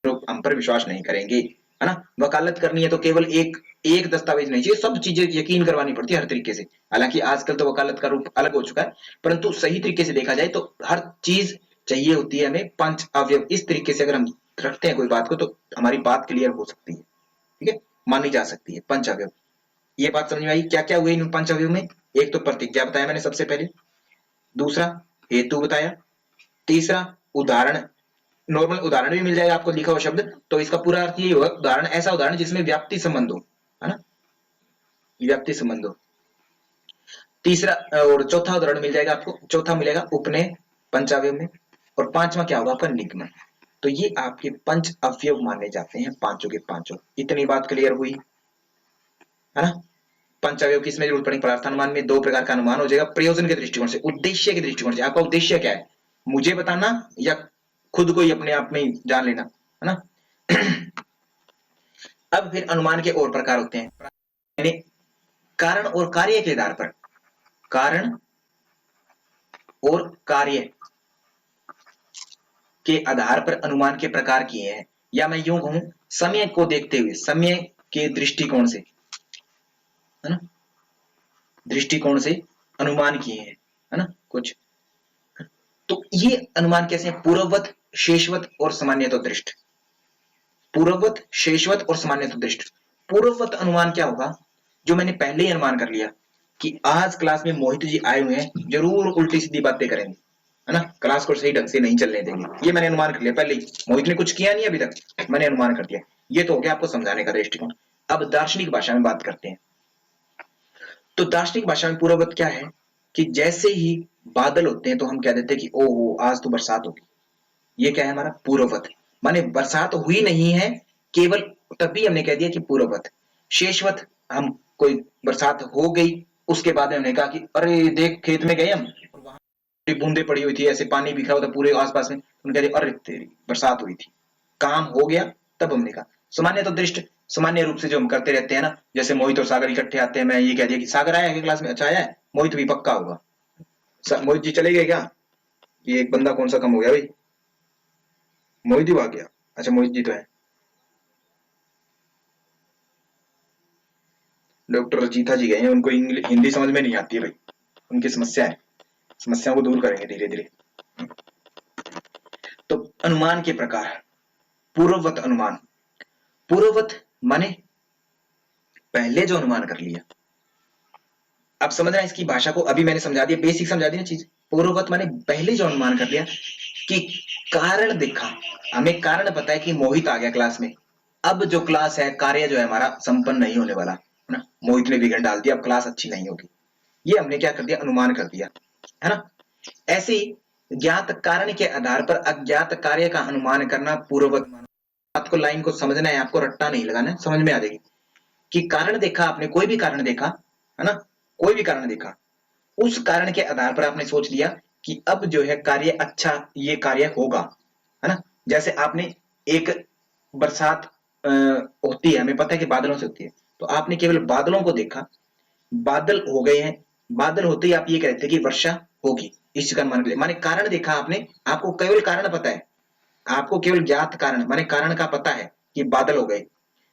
लोग हम पर विश्वास नहीं करेंगे, है ना। वकालत करनी है तो केवल एक एक दस्तावेज नहीं चाहिए, सब चीजें यकीन करवानी पड़ती है हर तरीके से। हालांकि आजकल तो वकालत का रूप अलग हो चुका है, परंतु सही तरीके से देखा जाए तो हर चीज चाहिए होती है हमें पंच अवयव। इस तरीके से अगर हम रखते हैं कोई बात को तो हमारी बात क्लियर हो सकती है, ठीक है, मानी जा सकती है पंच अवयव। ये बात समझ में आई? क्या क्या हुए इन पंच अवयव में? एक तो प्रतिज्ञा बताया मैंने सबसे पहले, दूसरा हेतु बताया, तीसरा उदाहरण, नॉर्मल उदाहरण भी मिल जाएगा आपको लिखा हुआ शब्द, तो इसका पूरा अर्थ ये होगा उदाहरण, ऐसा उदाहरण जिसमें व्याप्ति संबंध हो, है ना, व्याप्ति संबंध हो। तीसरा और चौथा उदाहरण मिल जाएगा आपको, चौथा मिलेगा उपनय पंचावयव में, और पांचवा क्या होगा आपका निगमन। तो ये आपके पंच अवयव माने जाते हैं, पांचों के पांचों। इतनी बात क्लियर हुई, है ना। पंचावयव किसमें जरूरत पड़ेगी? प्रार्थानुमान में। दो प्रकार का अनुमान हो जाएगा प्रयोजन के दृष्टिकोण से, उद्देश्य के दृष्टिकोण से। आपका उद्देश्य क्या है, मुझे बताना या खुद को ही अपने आप में ही जान लेना, है ना। अब फिर अनुमान के और प्रकार होते हैं, यानी कारण और कार्य के आधार पर, कारण और कार्य के आधार पर अनुमान के प्रकार किए हैं, या मैं यूं कहूं समय को देखते हुए, समय के दृष्टिकोण से, है ना, दृष्टिकोण से अनुमान किए हैं, है ना कुछ। तो ये अनुमान कैसे हैं? पूर्ववत, शेषवत और सामान्यतः दृष्ट। पूर्ववत, शेषवत और सामान्यतः दृष्ट। पूर्ववत अनुमान क्या होगा? जो मैंने पहले ही अनुमान कर लिया कि आज क्लास में मोहित जी आए हुए हैं, जरूर उल्टी सीधी बातें करेंगे,
है ना, क्लास को सही ढंग से नहीं चलने देंगे, ये मैंने अनुमान कर लिया पहले ही। मोहित ने कुछ किया नहीं अभी तक, मैंने अनुमान कर दिया। ये तो हो गया आपको समझाने का दृष्टिकोण। अब दार्शनिक भाषा में बात करते हैं। तो दार्शनिक भाषा में पूर्ववत क्या है कि जैसे ही बादल होते हैं तो हम कह देते हैं कि ओहो आज तो बरसात होगी। ये क्या है हमारा पूर्ववत, माने बरसात हुई नहीं है, केवल तभी हमने कह दिया कि पूर्ववत। शेषवत, हम कोई बरसात हो गई, उसके बाद में हमने कहा कि अरे देख खेत में गए हम, बूंदे पड़ी हुई थी, ऐसे पानी बिखरा हुआ था पूरे आसपास में, उन्होंने कह दिया अरे तेरी बरसात हुई थी, काम हो गया, तब हमने कहा। सामान्य तो दृष्ट सामान्य रूप से जो हम करते रहते हैं ना, जैसे मोहित और सागर इकट्ठे आते हैं, मैं ये कह दिया कि सागर आया है क्लास में, अच्छा आया है, मोहित भी पक्का होगा। मोहित जी चले गए क्या? ये एक बंदा कौन सा कम हो गया भाई, मोहित जी भाग गया। अच्छा मोहित जी तो है। डॉक्टर रजीता जी गए हैं, उनको हिंदी समझ में नहीं आती है भाई, उनकी समस्या है, समस्याओं को दूर करेंगे धीरे धीरे। तो अनुमान के प्रकार, पूर्ववत अनुमान। पूर्ववत माने पहले जो अनुमान कर लिया। अब समझ रहे हैं इसकी भाषा को, अभी मैंने समझा दिया, बेसिक समझा दी ना चीज। पूर्ववत माने पहले जो अनुमान कर लिया कि कारण देखा, हमें कारण पता है कि मोहित आ गया क्लास में, अब जो क्लास है, कार्य जो है हमारा संपन्न नहीं होने वाला है ना, मोहित ने विघ्न डाल दिया, अब क्लास अच्छी नहीं होगी। ये हमने क्या कर दिया, अनुमान कर दिया, है ना। ऐसे ही ज्ञात कारण के आधार पर अज्ञात कार्य का अनुमान करना पूर्ववत। बात को, लाइन को समझना है, आपको रट्टा नहीं लगाना है, समझ में आ जाएगी कि कारण देखा आपने, कोई भी कारण देखा, है ना, कोई भी कारण देखा, उस कारण के आधार पर आपने सोच लिया कि अब जो है कार्य अच्छा, ये कार्य होगा, है ना। जैसे आपने एक बरसात होती है, हमें पता है कि बादलों से होती है, तो आपने केवल बादलों को देखा, बादल हो गए हैं, बादल होते ही आप ये कहते हैं कि वर्षा होगी, इस चीज का अनुमान कर लिया। माने कारण देखा आपने, आपको केवल कारण पता है, आपको केवल ज्ञात कारण माने कारण का पता है कि बादल हो गए,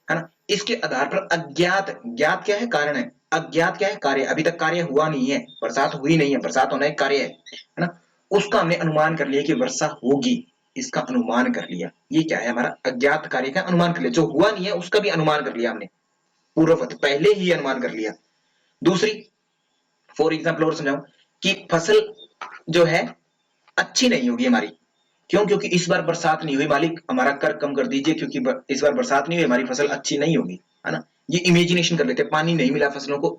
है ना। इसके आधार पर अज्ञात, ज्ञात क्या है, कारण है, अज्ञात क्या है, कार्य, अभी तक कार्य हुआ नहीं है, बरसात हुई नहीं है, बरसात होना एक कार्य है ना, उसका हमने अनुमान कर लिया कि वर्षा होगी, इसका अनुमान कर लिया। ये क्या है, हमारा अज्ञात कार्य का अनुमान कर लिया, जो हुआ नहीं है उसका भी अनुमान कर लिया हमने, पूर्ववत पहले ही अनुमान कर लिया। दूसरी, फॉर एग्जाम्पल और समझाऊं कि फसल जो है अच्छी नहीं होगी हमारी, क्यों, क्योंकि इस बार बरसात नहीं हुई, मालिक हमारा कर कम कर दीजिए, क्योंकि इस बार बरसात नहीं हुई, हमारी फसल अच्छी नहीं होगी, है ना। ये इमेजिनेशन कर लेते हैं, पानी नहीं मिला फसलों को,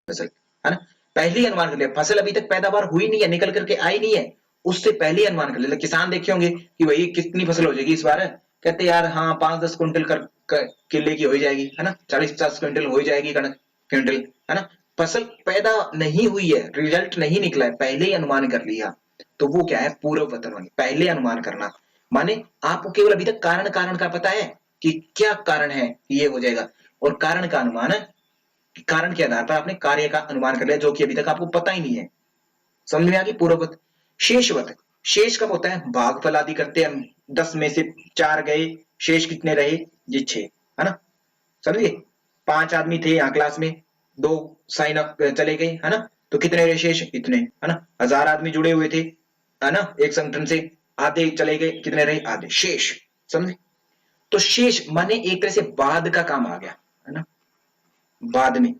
फसल, है ना, पहले ही अनुमान कर लिया, फसल अभी तक पैदावार हुई नहीं है, निकल करके आई नहीं है, उससे पहले ही अनुमान कर लिया। किसान देखे होंगे कि भाई कितनी फसल हो जाएगी इस बार, कहते यार हाँ 5-10 क्विंटल किले की हो जाएगी, है ना, 40-50 क्विंटल हो जाएगी, क्विंटल, है ना। फसल पैदा नहीं हुई है, रिजल्ट नहीं निकला है, पहले ही अनुमान कर लिया, तो वो क्या है, पूर्ववत अनुमान, पहले अनुमान करना। माने आपको केवल अभी तक कारण कारण का पता है कि क्या कारण है कि ये हो जाएगा, और कारण का अनुमान है, कारण के आधार पर आपने कार्य का अनुमान कर लिया, जो कि अभी तक आपको पता ही नहीं है। समझ में आ गई पूर्ववत। शेषवत, शेष कब होता है, भागफल आदि करते हैं, 10 में से 4 गए, शेष कितने रहे, ये 6, है ना, समझिए। 5 आदमी थे यहाँ क्लास में, 2 साइन अप चले गए, है ना, तो कितने रहे शेष, इतने, है ना। 1000 आदमी जुड़े हुए थे, है ना, एक संगठन से, आधे चले गए, कितने रहे, आधे, शेष, समझे। तो शेष माने एक तरह से बाद का काम आ गया, है ना, बाद में।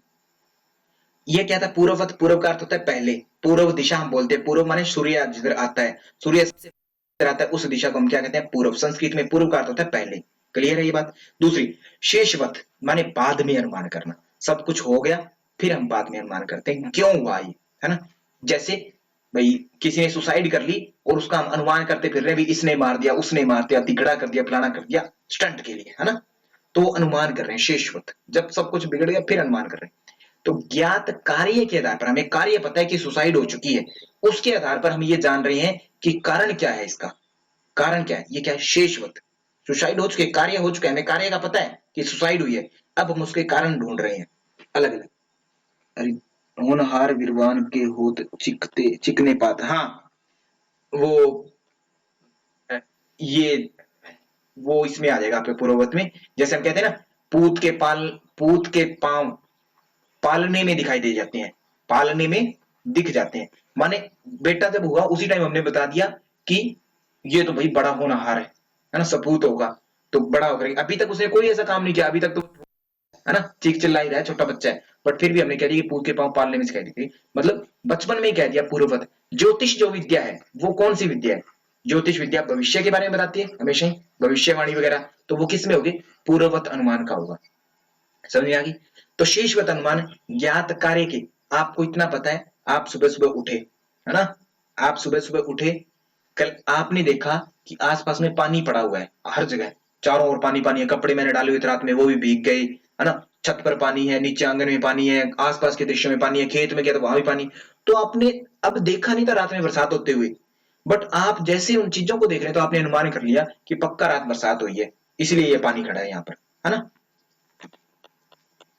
ये क्या था, पूर्ववत, पूर्व का अर्थ होता है पहले, पूर्व दिशा हम बोलते हैं, पूर्व माने सूर्य जिधर आता है, सूर्य सबसे ऊपर आता है, उस दिशा को हम क्या कहते हैं, पूर्व। संस्कृत में पूर्व का अर्थ होता है पहले। क्लियर है ये बात। दूसरी, शेषवत माने बाद में अनुमान करना, सब कुछ हो गया फिर हम बाद में अनुमान करते हैं क्यों हुआ ये, है ना। जैसे भाई किसी ने सुसाइड कर ली और उसका हम अनुमान करते फिर रहे भी, इसने मार दिया, उसने मार दिया, तिगड़ा कर दिया, फलाना कर दिया, स्टंट के लिए, है ना, तो अनुमान कर रहे हैं शेषवत, जब सब कुछ बिगड़ गया फिर अनुमान कर रहे हैं। तो ज्ञात कार्य के आधार पर, हमें कार्य पता है कि सुसाइड हो चुकी है, उसके आधार पर हम ये जान रहे हैं कि कारण क्या है, इसका कारण क्या है, ये क्या है, शेषवत। सुसाइड हो चुके, कार्य हो चुका है, हमें कार्य का पता है कि सुसाइड हुई है, अब हम उसके कारण ढूंढ रहे हैं अलग अलग। अरे होनहार विद्वान के होत चिकते चिकने पात, हाँ वो ये वो इसमें आ जाएगा आपके पूर्ववत में। जैसे हम कहते हैं ना, पूत के पांव पालने में दिखाई दे जाते हैं, पालने में दिख जाते हैं, माने बेटा जब हुआ उसी टाइम हमने बता दिया कि ये तो भाई बड़ा होनहार है ना, सपूत होगा, तो बड़ा होकर, अभी तक उसने कोई ऐसा काम नहीं किया, अभी तक तो, है ना, चीख चिल्ला ही रहा है, छोटा बच्चा है, बट फिर भी हमने कह दिया कि पूत के पांव पालने में सिखाई दी थी, मतलब बचपन में ही कह दिया पूर्ववत।
ज्योतिष जो विद्या है वो कौन सी विद्या है? ज्योतिष विद्या भविष्य के बारे में बताती है हमेशा ही, भविष्यवाणी वगैरह, तो वो किस में होगी? पूर्ववत अनुमान का होगा। समझ में आ गई? तो शेषवत अनुमान ज्ञात कार्य के, आपको इतना पता है, आप सुबह सुबह उठे, है ना, आप सुबह सुबह उठे, कल आपने देखा कि आसपास में पानी पड़ा हुआ है, हर जगह चारों ओर पानी पानी है, कपड़े मैंने डाले हुए थे रात में वो भी भीग गए, है ना, छत पर पानी है, नीचे आंगन में पानी है, आसपास के दृश्य में पानी है, खेत में गया तो वहां भी पानी। तो आपने अब देखा नहीं था रात में बरसात होते हुए, बट आप जैसे उन चीजों को देख रहे हैं तो आपने अनुमान कर लिया कि पक्का रात बरसात हुई है, इसलिए ये पानी खड़ा है यहाँ पर, है ना,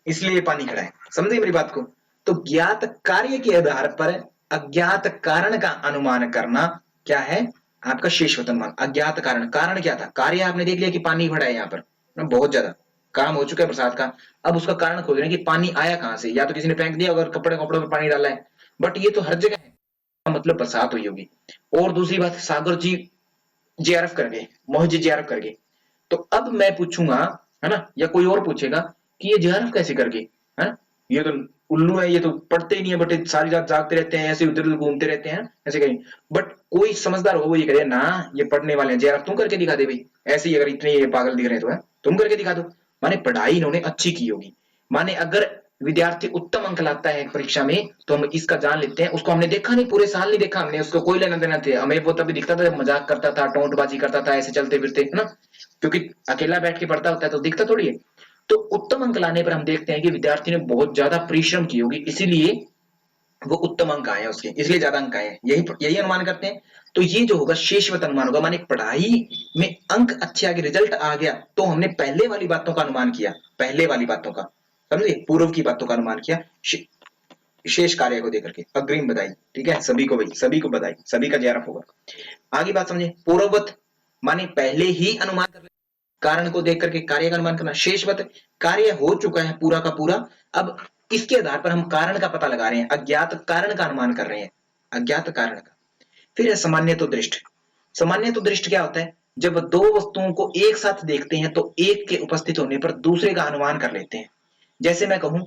इसलिए पानी खड़ा है। समझे मेरी बात को? तो ज्ञात कार्य के आधार पर अज्ञात कारण का अनुमान करना क्या है? आपका शेषवत अनुमान। अज्ञात कारण, कारण क्या था? कार्य आपने देख लिया कि पानी भरा है यहाँ पर ना, बहुत ज्यादा काम हो चुका है बरसात का, अब उसका कारण खोज रहे हैं कि पानी आया कहां से, या तो किसी ने फेंक दिया अगर कपड़े कपड़ों में पानी डाला है, बट ये तो हर जगह है, मतलब बरसात हुई होगी। और दूसरी बात, सागर जी जेआरएफ कर गए, मोहित जी जेआरएफ कर गए, तो अब मैं पूछूंगा, है ना, या कोई और पूछेगा कि ये जेआरएफ कैसे कर गए, है, ये तो उल्लू है, ये तो पढ़ते ही नहीं है, बट सारी रात जागते रहते हैं, ऐसे उधर उधर घूमते रहते हैं, ऐसे कहीं, बट कोई समझदार हो वो ये करे ना, ये पढ़ने वाले हैं, जेआरएफ तुम करके दिखा दे भाई, ऐसे ही अगर इतने ये पागल दिख रहे हैं तो, है, तुम करके दिखा दो। माने पढ़ाई इन्होंने अच्छी की होगी, माने अगर विद्यार्थी उत्तम अंक लाता है परीक्षा में तो हम इसका जान लेते हैं, उसको हमने देखा नहीं, पूरे साल नहीं देखा हमने, उसको कोई लेना देना थे, हमें वो तभी दिखता था जब मजाक करता था, टोंटबाजी करता था, ऐसे चलते फिरते, है ना, क्योंकि अकेला बैठ के पढ़ता होता है तो दिखता थोड़ी है। तो उत्तम अंक लाने पर हम देखते हैं कि विद्यार्थी ने बहुत ज्यादा परिश्रम की होगी, इसीलिए वो उत्तम अंक आए हैं उसके, इसलिए ज्यादा अंक आए हैं, यही यही अनुमान करते हैं। तो ये जो होगा शेषवत अनुमान होगा, माने पढ़ाई में अंक अच्छे आ गए, रिजल्ट आ गया, तो हमने पहले वाली बातों का अनुमान किया, पहले वाली बातों का, समझे, पूर्व की बातों का अनुमान किया, शेष कार्य को देकर के। अग्रिम बधाई, ठीक है, सभी को भाई, सभी को बधाई, सभी का जेआरएफ होगा। आगे बात समझे, पूर्ववत माने पहले ही अनुमान कर, कारण को देख करके कार्य का अनुमान करना। शेषवत कार्य हो चुका है पूरा का पूरा, अब इसके आधार पर हम कारण का पता लगा रहे हैं, अज्ञात कारण का अनुमान कर रहे हैं, अज्ञात कारण का। फिर है सामान्य तो दृष्ट। सामान्य तो दृष्ट क्या होता है? जब दो वस्तुओं को एक साथ देखते हैं तो एक के उपस्थित होने पर दूसरे का अनुमान कर लेते हैं। जैसे मैं कहूं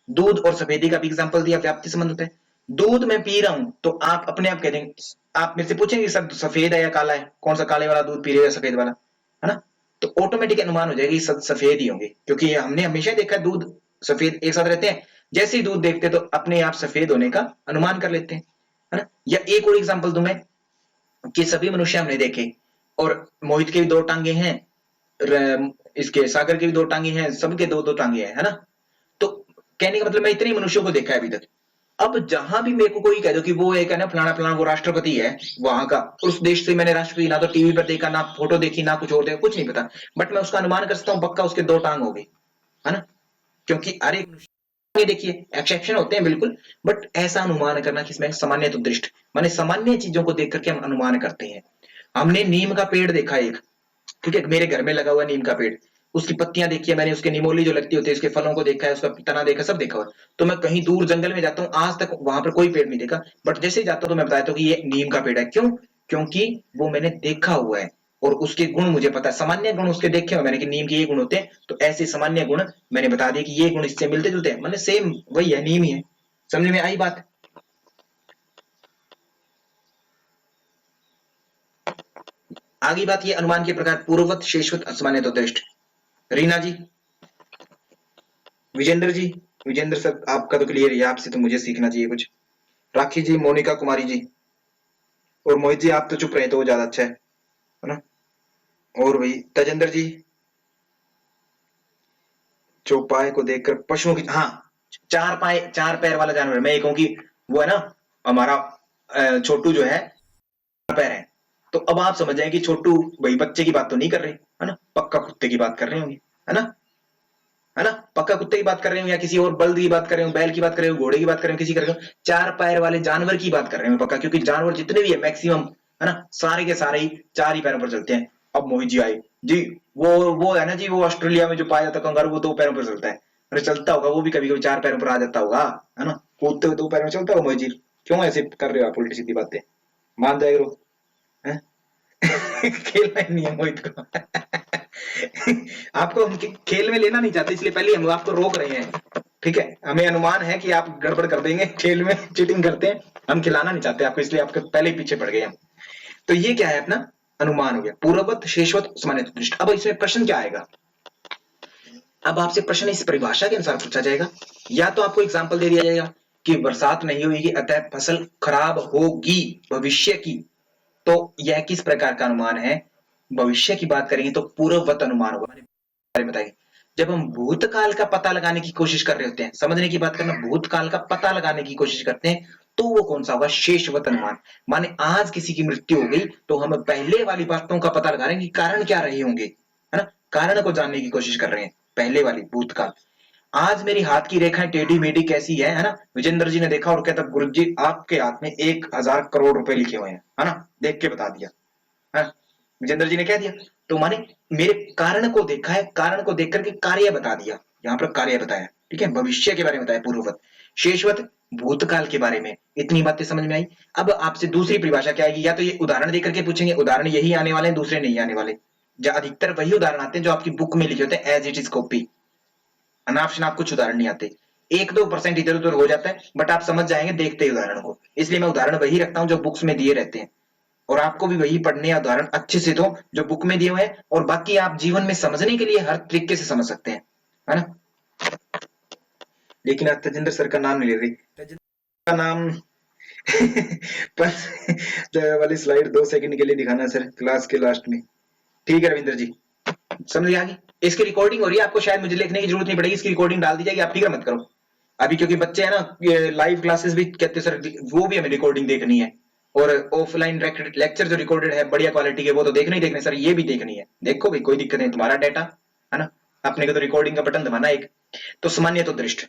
दूध और सफेदी का भी एग्जांपल दिया, व्याप्ति संबंध होता है। दूध मैं पी रहा हूं तो आप अपने आप कह देंगे, आप मेरे से पूछेंगे सब सफेद है या काला है, कौन सा काले वाला दूध पी रहे हो या सफेद वाला, है ना, तो ऑटोमेटिक अनुमान हो जाएगी सब सफेद ही होंगे, क्योंकि हमने हमेशा देखा है दूध सफेद एक साथ रहते हैं, जैसे ही दूध देखते तो अपने आप सफेद होने का अनुमान कर लेते हैं, है ना। या एक और एग्जांपल दूं मैं, कि सभी मनुष्य हमने देखे, और मोहित के भी दो टांगे हैं, इसके सागर के भी दो टांगे हैं, सबके दो दो टांगे हैं, है ना, तो कहने का मतलब मैं इतने मनुष्यों को देखा है अभी तक। अब जहां भी मेरे को कोई कह दो कि वो एक है ना फलाना फलाना वो राष्ट्रपति है वहां का, उस देश से मैंने राष्ट्रपति ना तो टीवी पर देखा, ना फोटो देखी, ना कुछ और देखा, कुछ नहीं पता, बट मैं उसका अनुमान कर सकता हूँ पक्का उसके दो टांग हो गई, है ना, क्योंकि अरे ये देखिए एक्सेप्शन होते हैं बिल्कुल, बट ऐसा अनुमान करना किसमें? सामान्य तो दृष्ट, माने सामान्य चीजों को देख करके हम अनुमान करते हैं। हमने नीम का पेड़ देखा एक, ठीक है, मेरे घर में लगा हुआ नीम का पेड़, उसकी पत्तियां देखी है मैंने, उसके निमोली जो लगती होती है, उसके फलों को देखा है, उसका तना देखा, सब देखा हुआ। तो मैं कहीं दूर जंगल में जाता हूँ, आज तक वहां पर कोई पेड़ नहीं देखा, बट जैसे ही जाता हूँ तो मैं बताता हूँ कि ये नीम का पेड़ है। क्यों? क्योंकि वो मैंने देखा हुआ है और उसके गुण मुझे पता है, सामान्य गुण उसके देखे हुए मैंने कि नीम के ये गुण होते हैं, तो ऐसे सामान्य गुण मैंने बता दिए कि ये गुण इससे मिलते जुलते हैं, मतलब सेम वही है, नीम ही है। समझ में आई बात? आगे बात ये अनुमान के प्रकार पूर्ववत, शेषवत, असामान्य तो दृष्ट। रीना जी, विजेंद्र जी, विजेंद्र सर आपका तो क्लियर है, आपसे तो मुझे सीखना चाहिए कुछ। राखी जी, मोनिका कुमारी जी, और मोहित जी आप तो चुप रहे तो वो ज्यादा अच्छा है ना। और भाई तजेंद्र जी, चौपाए को देखकर पशुओं की, हाँ, चार पाए चार पैर वाला जानवर, मैं ये कहूँ कि वो है ना हमारा छोटू जो है पैर है, तो अब आप समझ जाए कि छोटू भाई बच्चे की बात तो नहीं कर रहे, है ना, पक्का कुत्ते की बात कर रहे होंगे, है ना, है ना, पक्का कुत्ते की बात कर रहे हो, या किसी और बल्द की बात कर रहे हो, बैल की बात कर रहे हो, घोड़े की बात कर रहे हो, किसी कर रहे हो, चार पैर वाले जानवर की बात कर रहे हो पक्का, क्योंकि जानवर जितने भी है मैक्सिमम, है ना, सारे के सारे ही चार ही पैरों पर चलते हैं। अब मोहित जी आए जी, वो है ना जी, वो ऑस्ट्रेलिया में जो पाया जाता कंगारू, वो दो पैरों पर चलता है, अरे चलता होगा वो भी कभी कभी चार पैरों पर आ जाता होगा, है ना, कूदते हुए दो पैरों में चलता होगा मोहित जी। क्यों ऐसे कर रहे हो आप उल्टी सीधी बातें? मान जाए करो, हैं? खेलना ही नहीं है मोहित को। आपको हम खेल में लेना नहीं चाहते, इसलिए पहले हम आपको रोक रहे हैं।
ठीक है, हमें अनुमान है कि आप गड़बड़ कर देंगे, खेल में चीटिंग करते हैं, हम खिलाना नहीं चाहते आपको, इसलिए आपके पहले ही पीछे पड़ गए हम। तो ये क्या है अपना अनुमान हो गया, पूर्ववत, शेषवत, सामान्यतः दृष्ट। अब इसमें प्रश्न क्या आएगा, अब आपसे प्रश्न इस परिभाषा के अनुसार पूछा जाएगा, या तो आपको एग्जाम्पल दे दिया जाएगा कि बरसात नहीं होगी अतः फसल खराब होगी भविष्य की, तो यह किस प्रकार का अनुमान है, भविष्य की बात करेंगे तो पूर्ववत अनुमान होगा। बारे में बताइए, जब हम भूतकाल का पता लगाने की कोशिश कर रहे होते हैं, समझने की बात करना, भूतकाल का पता लगाने की कोशिश करते हैं, तो वो कौन सा होगा, शेषवत अनुमान। माने आज किसी की मृत्यु हो गई तो हम पहले वाली बातों का पता लगा रहे हैं कि कारण क्या रहे होंगे, है ना, कारण को जानने की कोशिश कर रहे हैं, पहले वाली भूतकाल। आज मेरी हाथ की रेखाएं टेढ़ी मेढ़ी कैसी है ना, विजेंद्र जी ने देखा और कहता गुरु जी आपके हाथ में 1000 करोड़ रुपए लिखे हुए हैं, है ना, देख के बता दिया, है, विजेंद्र जी ने कह दिया, तो माने मेरे कारण को देखा है, कारण को देख करके कार्य बता दिया, यहाँ पर कार्य बताया, ठीक है, भविष्य के बारे में बताया पूर्ववत, शेषवत भूतकाल के बारे में। इतनी बातें समझ में आई। अब आपसे दूसरी परिभाषा क्या आएगी, या तो ये उदाहरण देकर के पूछेंगे, उदाहरण यही आने वाले हैं, दूसरे नहीं आने वाले, अधिकतर वही उदाहरण आते हैं जो आपकी बुक में लिखे होते हैं एज इट इज कॉपी, अनाप शनाप कुछ उदाहरण नहीं आते, 1-2% इधर उधर हो जाता है, बट आप समझ जाएंगे देखते ही उदाहरण को, इसलिए मैं उदाहरण वही रखता हूं जो बुक्स में दिए रहते हैं, और आपको भी वही पढ़ने या उदाहरण अच्छे से दो जो बुक में दिए हुए हैं, और बाकी आप जीवन में समझने के लिए हर तरीके से समझ सकते हैं, है ना। लेकिन आज तेजेंद्र सर का नाम नहीं ले रही, तेजेंद्र का नाम पर वाली स्लाइड 2 सेकंड के लिए दिखाना सर, क्लास के लास्ट में। ठीक है रविंद्र जी, समझ आ गई। इसकी रिकॉर्डिंग हो रही है, आपको शायद मुझे लिखने की जरूरत नहीं पड़ेगी, इसकी रिकॉर्डिंग डाल दी जाएगी, आप फिक्र मत करो अभी, क्योंकि बच्चे है ना लाइव क्लासेस भी कहते सर वो भी हमें रिकॉर्डिंग देखनी है, और ऑफलाइन लेक्चर जो रिकॉर्डेड है बढ़िया क्वालिटी के वो तो देखने ही देखने सर, ये भी देखनी है, देखो भाई कोई दिक्कत नहीं, तुम्हारा डाटा है ना, अपने को तो रिकॉर्डिंग का बटन दबाना एक। तो सामान्य तो दृष्ट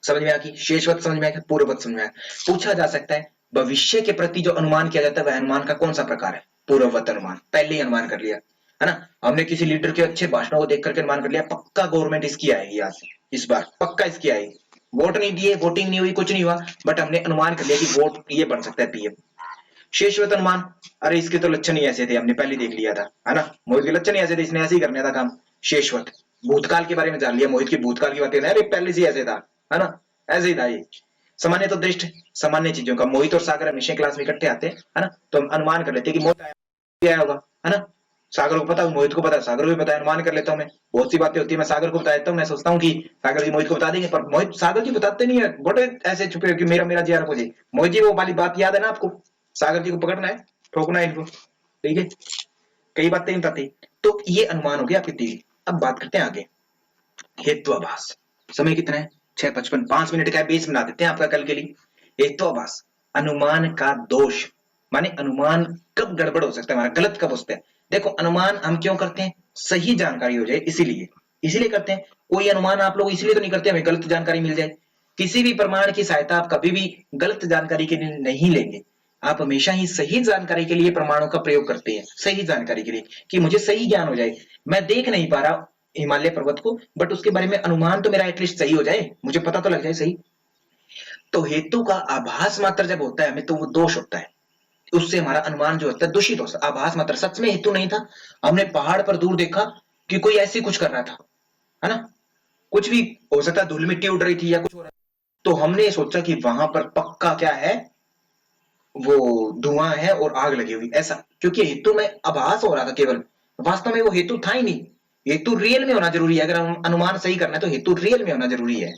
समझ में आ गई, शेषवत समझ में आ गया, पूर्ववत समझ में आ गया। पूछा जा सकता है भविष्य के प्रति जो अनुमान किया जाता है वह अनुमान का कौन सा प्रकार है, पूर्ववत अनुमान, पहले ही अनुमान कर लिया, है ना, हमने किसी लीडर के अच्छे भाषणों को देख करके अनुमान कर लिया पक्का गवर्नमेंट इसकी आएगी, आज इस बार पक्का इसकी आएगी, वोट नहीं दिए, वोटिंग नहीं हुई, कुछ नहीं हुआ, बट हमने अनुमान कर लिया कि वोट ये बन सकता है पीएम। शेषवत अनुमान, अरे इसके तो लक्षण ही ऐसे थे, हमने पहले देख लिया था, है ना, मोहित के लक्षण ही ऐसे थे, इसने ऐसे ही करने था काम। शेषवत भूतकाल के बारे में जान लिया, मोहित की भूतकाल की बातें, अरे पहले से ऐसे था, है ना, ऐसे ही था ये। सामान्य तो दृष्ट, सामान्य चीजों का, मोहित और सागर हमेशा क्लास में इकट्ठे आते हैं, है ना, तो हम अनुमान कर लेते हैं कि मोहित आया होगा, है ना, सागर को पता है, मोहित को पता है, सागर को भी पता है, अनुमान कर लेता हूँ मैं, बहुत सी बातें होती है मैं सागर को बता देता हूँ, मैं सोचता हूँ कि सागर जी मोहित को बता देंगे, पर मोहित सागर जी बताते नहीं है, बड़े ऐसे छुपे कि मेरा मेरा जी आर जी, मोहित जी वो वाली बात याद है ना आपको, सागर जी को पकड़ना है, ठोकना है इनको, ठीक है, कई बातें नहीं बताती। तो ये अनुमान हो गया आपकी तीन। अब बात करते हैं आगे, हेत्वाभास। समय कितना है, 6:55, 5 मिनट का बेस बना देते हैं आपका कल के लिए। हेत्वाभास, अनुमान का दोष, माने अनुमान कब गड़बड़ हो सकता है हमारा, गलत कब हो सकता है। देखो अनुमान हम क्यों करते हैं, सही जानकारी हो जाए इसीलिए, इसीलिए करते हैं। कोई अनुमान आप लोग इसलिए तो नहीं करते हमें गलत जानकारी मिल जाए, किसी भी प्रमाण की सहायता आप कभी भी गलत जानकारी के लिए नहीं लेंगे, आप हमेशा ही सही जानकारी के लिए प्रमाणों का प्रयोग करते हैं, सही जानकारी के लिए, कि मुझे सही ज्ञान हो जाए, मैं देख नहीं पा रहा हिमालय पर्वत को, बट उसके बारे में अनुमान तो मेरा एटलीस्ट सही हो जाए, मुझे पता तो लग जाए सही। तो हेतु का आभास मात्र जब होता है हमें, तो वो दोष होता है, उससे हमारा अनुमान जो होता है दूषित हो, आभास मात्र, सच में हेतु नहीं था, हमने पहाड़ पर दूर देखा कि कोई ऐसे कुछ कर रहा था, है ना, कुछ भी हो सकता है, धूल मिट्टी उड़ रही थी या कुछ हो रहा था, तो हमने सोचा कि वहां पर पक्का क्या है, वो धुआं है और आग लगी हुई, ऐसा, क्योंकि हेतु में आभास हो रहा था केवल, वास्तव में वो हेतु था ही नहीं। हेतु रियल में होना जरूरी है, अगर हम अनुमान सही करना है तो हेतु रियल में होना जरूरी है।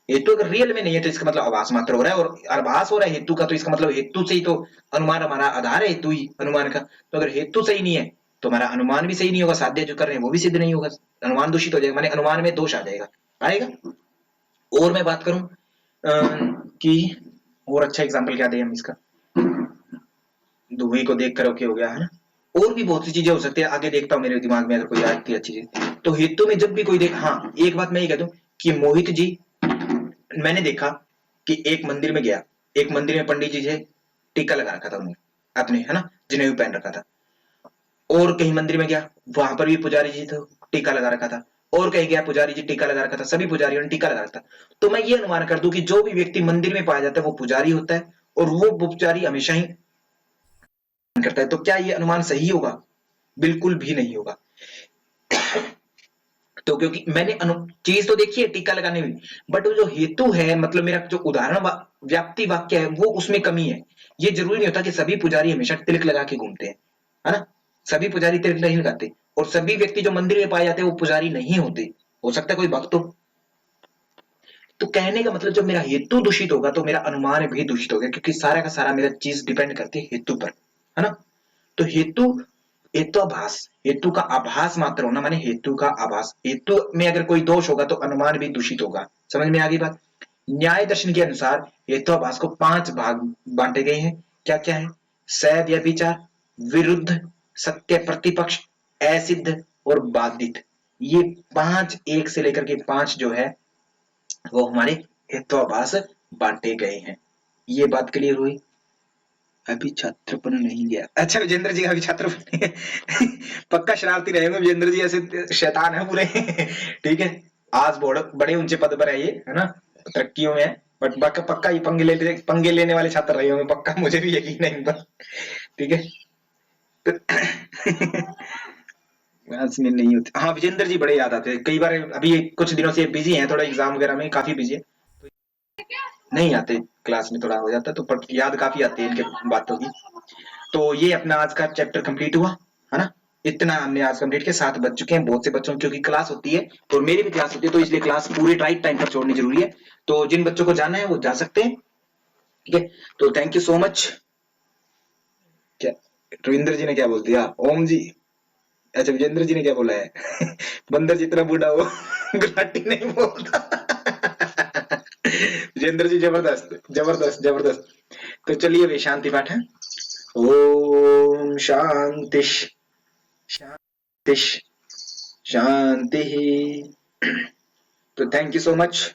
हेतु अगर रियल में नहीं है तो इसका मतलब आभास मात्र हो रहा है, और आभास हो रहा है हेतु का, तो इसका मतलब हेतु से ही तो अनुमान हमारा आधार है, हेतु ही अनुमान का, तो अगर हेतु सही नहीं है तो हमारा अनुमान भी सही नहीं होगा, साध्य जो कर रहे हैं वो भी सिद्ध नहीं होगा, अनुमान दूषित हो जाएगा, माने अनुमान में दोष आ जाएगा, आएगा। और मैं बात करूं कि और अच्छा एग्जाम्पल क्या दें हम इसका, धुएं को देख कर ओके हो गया, है ना, और भी बहुत सी चीजें हो सकती है, आगे देखता हूँ मेरे दिमाग में अगर कोई आती है अच्छी चीज। तो हेतु में जब भी कोई देख, हाँ एक बात मैं ये कह दूं कि मोहित जी, मैंने देखा कि एक मंदिर में गया, एक मंदिर में पंडित जी से टीका लगा रखा था उन्होंने अपने, है ना, जनेऊ पहन रखा था, और कहीं मंदिर में गया वहां पर भी पुजारी जी थे, टीका लगा रखा था, और कहीं गया पुजारी जी टीका लगा रखा था, सभी पुजारियों ने टीका लगा रखा था। तो मैं ये अनुमान कर दूं कि जो भी व्यक्ति मंदिर में पाया जाता है वो पुजारी होता है, और वो पुजारी हमेशा ही करता है, तो क्या ये अनुमान सही होगा, बिल्कुल भी नहीं होगा।
तो क्योंकि मैंने चीज तो देखी है टीका लगाने में, बट वो जो हेतु है, मतलब मेरा जो उदाहरण व्याप्ति वाक्य है, वो उसमें कमी है। ये जरूरी नहीं होता कि सभी पुजारी हमेशा तिलक लगा के घूमते हैं, है ना? सभी पुजारी तिलक नहीं लगाते, और सभी व्यक्ति जो मंदिर में पाए जाते हैं वो पुजारी नहीं होते। हो सकता है कोई भक्त हो। तो कहने का मतलब जब मेरा हेतु दूषित होगा तो मेरा अनुमान भी दूषित होगा, क्योंकि सारा का सारा मेरा चीज डिपेंड करती है हेतु पर, है ना? तो हेतु, हेतुआभास, हेतु का आभास मात्र होना माने हेतु का आभास। हेतु में अगर कोई दोष होगा तो अनुमान भी दूषित होगा। समझ में आ गई बात? न्याय दर्शन के अनुसार हेतुआभास को 5 भाग बांटे गए हैं। क्या क्या है? सव्यभिचार, विरुद्ध, सत्य प्रतिपक्ष, असिद्ध और बाधित। ये 5, 1 से लेकर के 5 जो है वो हमारे हेतुआभास बांटे गए हैं। ये बात क्लियर हुई?
अभी छात्रपन नहीं गया। अच्छा, विजेंद्र जी अभी छात्रपन नहीं है। पक्का शरारती रहेंगे विजेंद्र जी, ऐसे शैतान है पूरे। ठीक है, आज बड़े ऊंचे पद पर है ये, है ना, तरक्कियों में है, बट पक्का ये पंगे लेने वाले छात्र रहे होंगे, पक्का, मुझे भी यकीन है इन पर। ठीक है। क्लास में नहीं होते। हाँ, विजेंद्र जी बड़े याद आते हैं कई बार। अभी कुछ दिनों से बिजी हैं, थोड़ा एग्जाम वगैरह में काफी बिजी है, नहीं आते क्लास में, थोड़ा हो जाता है, तो पर याद काफी आती है इनके बातों की। तो ये अपना आज का चैप्टर कंप्लीट हुआ, है ना? इतना हमने आज कंप्लीट किया। 7 बज चुके हैं। बहुत से बच्चों क्योंकि क्लास होती है और मेरी भी क्लास होती है, तो इसलिए क्लास पूरे राइट टाइम पर छोड़नी जरूरी है। तो जिन बच्चों को जाना है वो जा सकते हैं। ठीक है, तो थैंक यू सो मच। क्या रविंद्र जी ने क्या बोल दिया? ओम जी, अच्छा विजेंद्र जी ने क्या बोला है? बंदर जितना बूढ़ा हो गुलाटी नहीं बोलता। विजेंद्र जी जबरदस्त जबरदस्त जबरदस्त। तो चलिए वे शांति पाठ है। ओम शांति शांति शांति। तो थैंक यू सो मच।